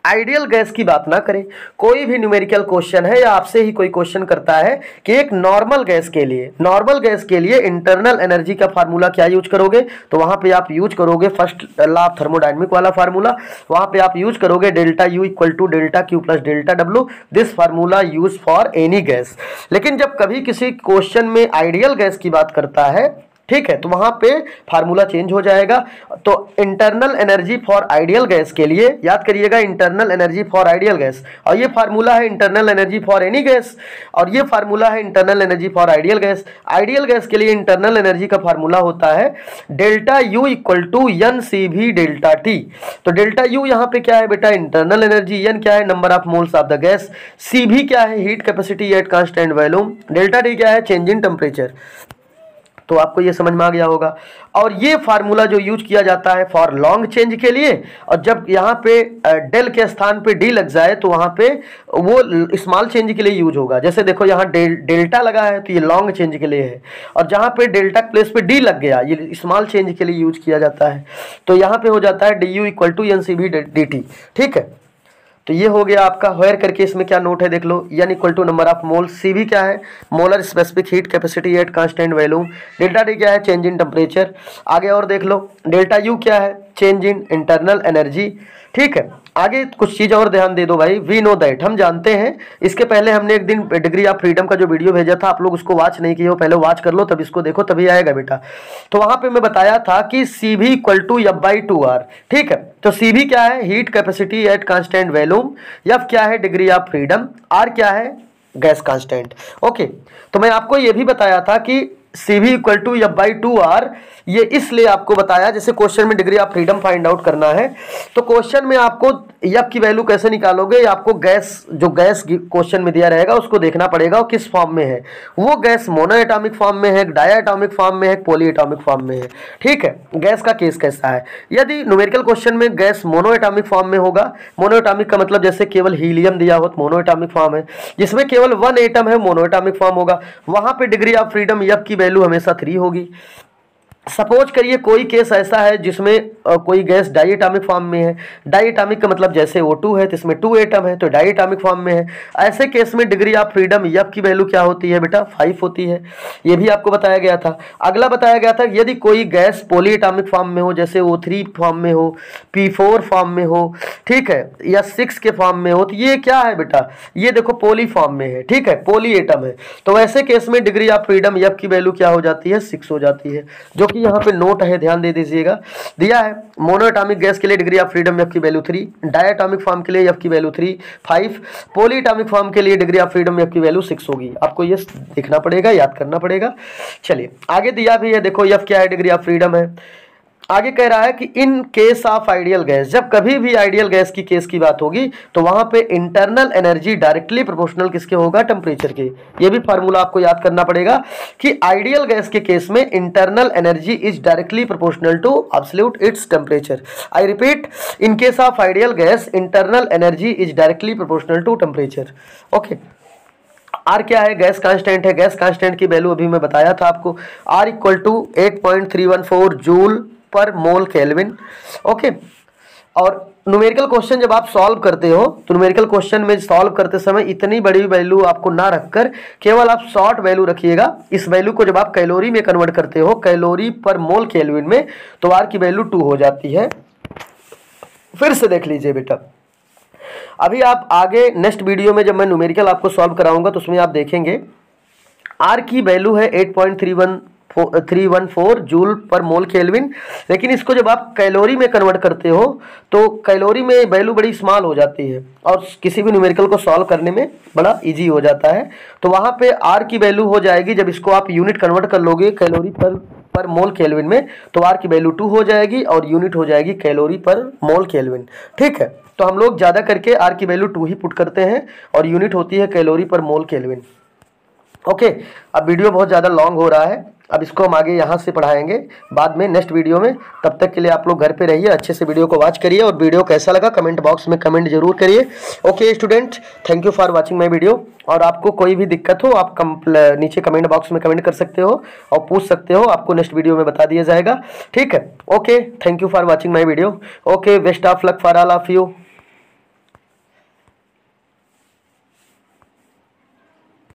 आइडियल गैस की बात ना करें, कोई भी न्यूमेरिकल क्वेश्चन है या आपसे ही कोई क्वेश्चन करता है कि एक नॉर्मल गैस के लिए इंटरनल एनर्जी का फार्मूला क्या यूज करोगे, तो वहां पे आप यूज करोगे फर्स्ट लॉ ऑफ थर्मोडायनेमिक वाला फार्मूला, वहां पे आप यूज करोगे delta U equal to delta Q plus delta W, this formula use for any gas. लेकिन जब कभी किसी क्वेश्चन में आइडियल गैस की बात करता है, ठीक है, तो वहां पे फार्मूला चेंज हो जाएगा। तो internal energy for ideal gas के लिए याद करिएगा internal energy for ideal gas, और ये फार्मूला है internal energy for any gas, और ये फार्मूला है internal energy for ideal gas. Ideal gas के लिए इंटरनल एनर्जी का फार्मूला होता है delta U equal to N C V delta T. तो डेल्टा यू यहाँ पे क्या है बेटा? इंटरनल एनर्जी, एन क्या है? Number of moles of the gas, C भी क्या है? Heat capacity at constant volume, delta T क्या है? Change in temperature. तो आपको ये समझ में आ गया होगा। और ये फार्मूला जो यूज किया जाता है फॉर लॉन्ग चेंज के लिए, और जब यहाँ पे डेल के स्थान पे डी लग जाए तो वहाँ पे वो स्मॉल चेंज के लिए यूज होगा। जैसे देखो यहाँ डेल्टा लगा है तो ये लॉन्ग चेंज के लिए है, और जहाँ पे डेल्टा प्लेस पे डी लग गया ये स्मॉल चेंज के लिए यूज किया जाता है। तो यहाँ पे हो जाता है D U equal to N C V D T. ठीक है, तो ये हो गया आपका। वेयर करके इसमें क्या नोट है देख लो, N equal to number of mole, C भी क्या है? Molar specific heat capacity at constant volume, delta T क्या है? Change in temperature. आगे और देख लो, डेल्टा यू क्या है? Change in internal energy. ठीक है, आगे कुछ चीज़ और ध्यान दे दो भाई, वी नो दैट, हम जानते हैं। इसके पहले हमने एक दिन डिग्री ऑफ फ्रीडम का जो वीडियो भेजा था, आप लोग उसको वॉच नहीं किए हो, पहले वॉच कर लो तब इसको देखो, तभी आएगा बेटा। तो वहां पे मैं बताया था कि C V equal to F by two R. ठीक है, तो सी भी क्या है? Heat capacity at constant volume, F क्या है? डिग्री ऑफ फ्रीडम, आर क्या है? Gas constant. ओके, तो मैं आपको ये भी बताया था कि C V equal to F by two R, ये इसलिए आपको बताया जैसे क्वेश्चन में degree of freedom find out करना है, तो क्वेश्चन में आपको एफ की वैल्यू कैसे निकालोगे? आपको गैस, जो गैस क्वेश्चन में दिया रहेगा उसको देखना पड़ेगा वो किस फॉर्म में है। वो गैस मोनो एटॉमिक फॉर्म में है, डाई एटॉमिक फॉर्म में है, पॉली एटॉमिक फॉर्म में है। ठीक है, गैस का केस कैसा है? यदि न्यूमेरिकल क्वेश्चन में गैस मोनो एटॉमिक फॉर्म में होगा, मोनो एटॉमिक का मतलब जैसे केवल हीलियम दिया हो तो मोनो एटॉमिक फॉर्म है, जिसमें केवल वन एटम है मोनो एटॉमिक फॉर्म होगा, वहां पे डिग्री ऑफ फ्रीडम एफ की वैल्यू हमेशा 3 होगी। सपोज करिए कोई केस ऐसा है जिसमें कोई गैस डाई एटॉमिक फॉर्म में है, डाई एटॉमिक का मतलब जैसे O2 है तो इसमें 2 एटम है तो डाई एटॉमिक फॉर्म में है, ऐसे केस में डिग्री ऑफ फ्रीडम एफ की वैल्यू क्या होती है बेटा? 5 होती है। ये भी आपको बताया गया था। अगला बताया गया था यदि कोई गैस पॉली एटॉमिक फॉर्म में हो, जैसे O3 फॉर्म में हो, P4 फॉर्म में हो, ठीक है, या 6 के फॉर्म में हो, तो ये क्या है बेटा? ये देखो पॉली फॉर्म में है, ठीक है, पॉली एटम है, तो वैसे केस में डिग्री ऑफ फ्रीडम एफ की वैल्यू क्या हो जाती है? 6 हो जाती है, जो कि यहाँ पे नोट है, ध्यान दे दीजिएगा। दिया है मोनो एटॉमिक गैस के लिए डिग्री ऑफ फ्रीडम एफ की वैल्यू 3, डाई एटॉमिक फॉर्म के लिए एफ की वैल्यू 3, 5, पॉली एटॉमिक फॉर्म के लिए डिग्री ऑफ फ्रीडम एफ की वैल्यू 6 होगी। आपको ये देखना पड़ेगा, याद करना पड़ेगा। चलिए आगे दिया भी है, देखो एफ क्या है? डिग्री ऑफ फ्रीडम है। आगे कह रहा है कि इन केस ऑफ आइडियल गैस, जब कभी भी आइडियल गैस की केस की बात होगी तो वहां पे इंटरनल एनर्जी डायरेक्टली प्रोपोर्शनल किसके होगा? टेम्परेचर के। ये भी फार्मूला आपको याद करना पड़ेगा कि आइडियल गैस के केस में internal energy is directly proportional to absolute its temperature. I repeat, in case of ideal gas internal energy is directly proportional to temperature. Okay, R क्या है? गैस कांस्टेंट है। गैस कांस्टेंट की value अभी मैं बताया था आपको, are equal to 8.314 joule per mole kelvin. Okay, और न्यूमेरिकल क्वेश्चन जब आप सॉल्व करते हो तो न्यूमेरिकल क्वेश्चन में सॉल्व करते समय इतनी बड़ी वैल्यू आपको ना रखकर केवल आप शॉर्ट वैल्यू रखिएगा। इस वैल्यू को जब आप कैलोरी में कन्वर्ट करते हो, कैलोरी पर मोल केल्विन में, तो आर की वैल्यू 2 हो जाती है। फिर से देख लीजिए बेटा, अभी आप आगे नेक्स्ट वीडियो में जब मैं न्यूमेरिकल आपको सॉल्व कराऊंगा तो उसमें आप देखेंगे आर की वैल्यू है 8.314 जूल पर मोल केल्विन, लेकिन इसको जब आप कैलोरी में कन्वर्ट करते हो तो कैलोरी में वैल्यू बड़ी स्मॉल हो जाती है और किसी भी न्यूमेरिकल को सॉल्व करने में बड़ा इजी हो जाता है। तो वहाँ पे आर की वैल्यू हो जाएगी, जब इसको आप यूनिट कन्वर्ट कर लोगे कैलोरी पर मोल केल्विन में, तो आर की वैल्यू 2 हो जाएगी और यूनिट हो जाएगी कैलोरी पर मोल केल्विन। ठीक है, तो हम लोग ज़्यादा करके आर की वैल्यू 2 ही पुट करते हैं और यूनिट होती है कैलोरी पर मोल केल्विन। ओके, अब वीडियो बहुत ज़्यादा लॉन्ग हो रहा है, अब इसको हम आगे यहाँ से पढ़ाएंगे बाद में नेक्स्ट वीडियो में। तब तक के लिए आप लोग घर पे रहिए, अच्छे से वीडियो को वॉच करिए और वीडियो कैसा लगा कमेंट बॉक्स में कमेंट जरूर करिए। Okay student, thank you for watching my video. और आपको कोई भी दिक्कत हो आप नीचे कमेंट बॉक्स में कमेंट कर सकते हो और पूछ सकते हो, आपको नेक्स्ट वीडियो में बता दिया जाएगा। ठीक है, okay, thank you for watching my video. Okay, best of luck for all of you.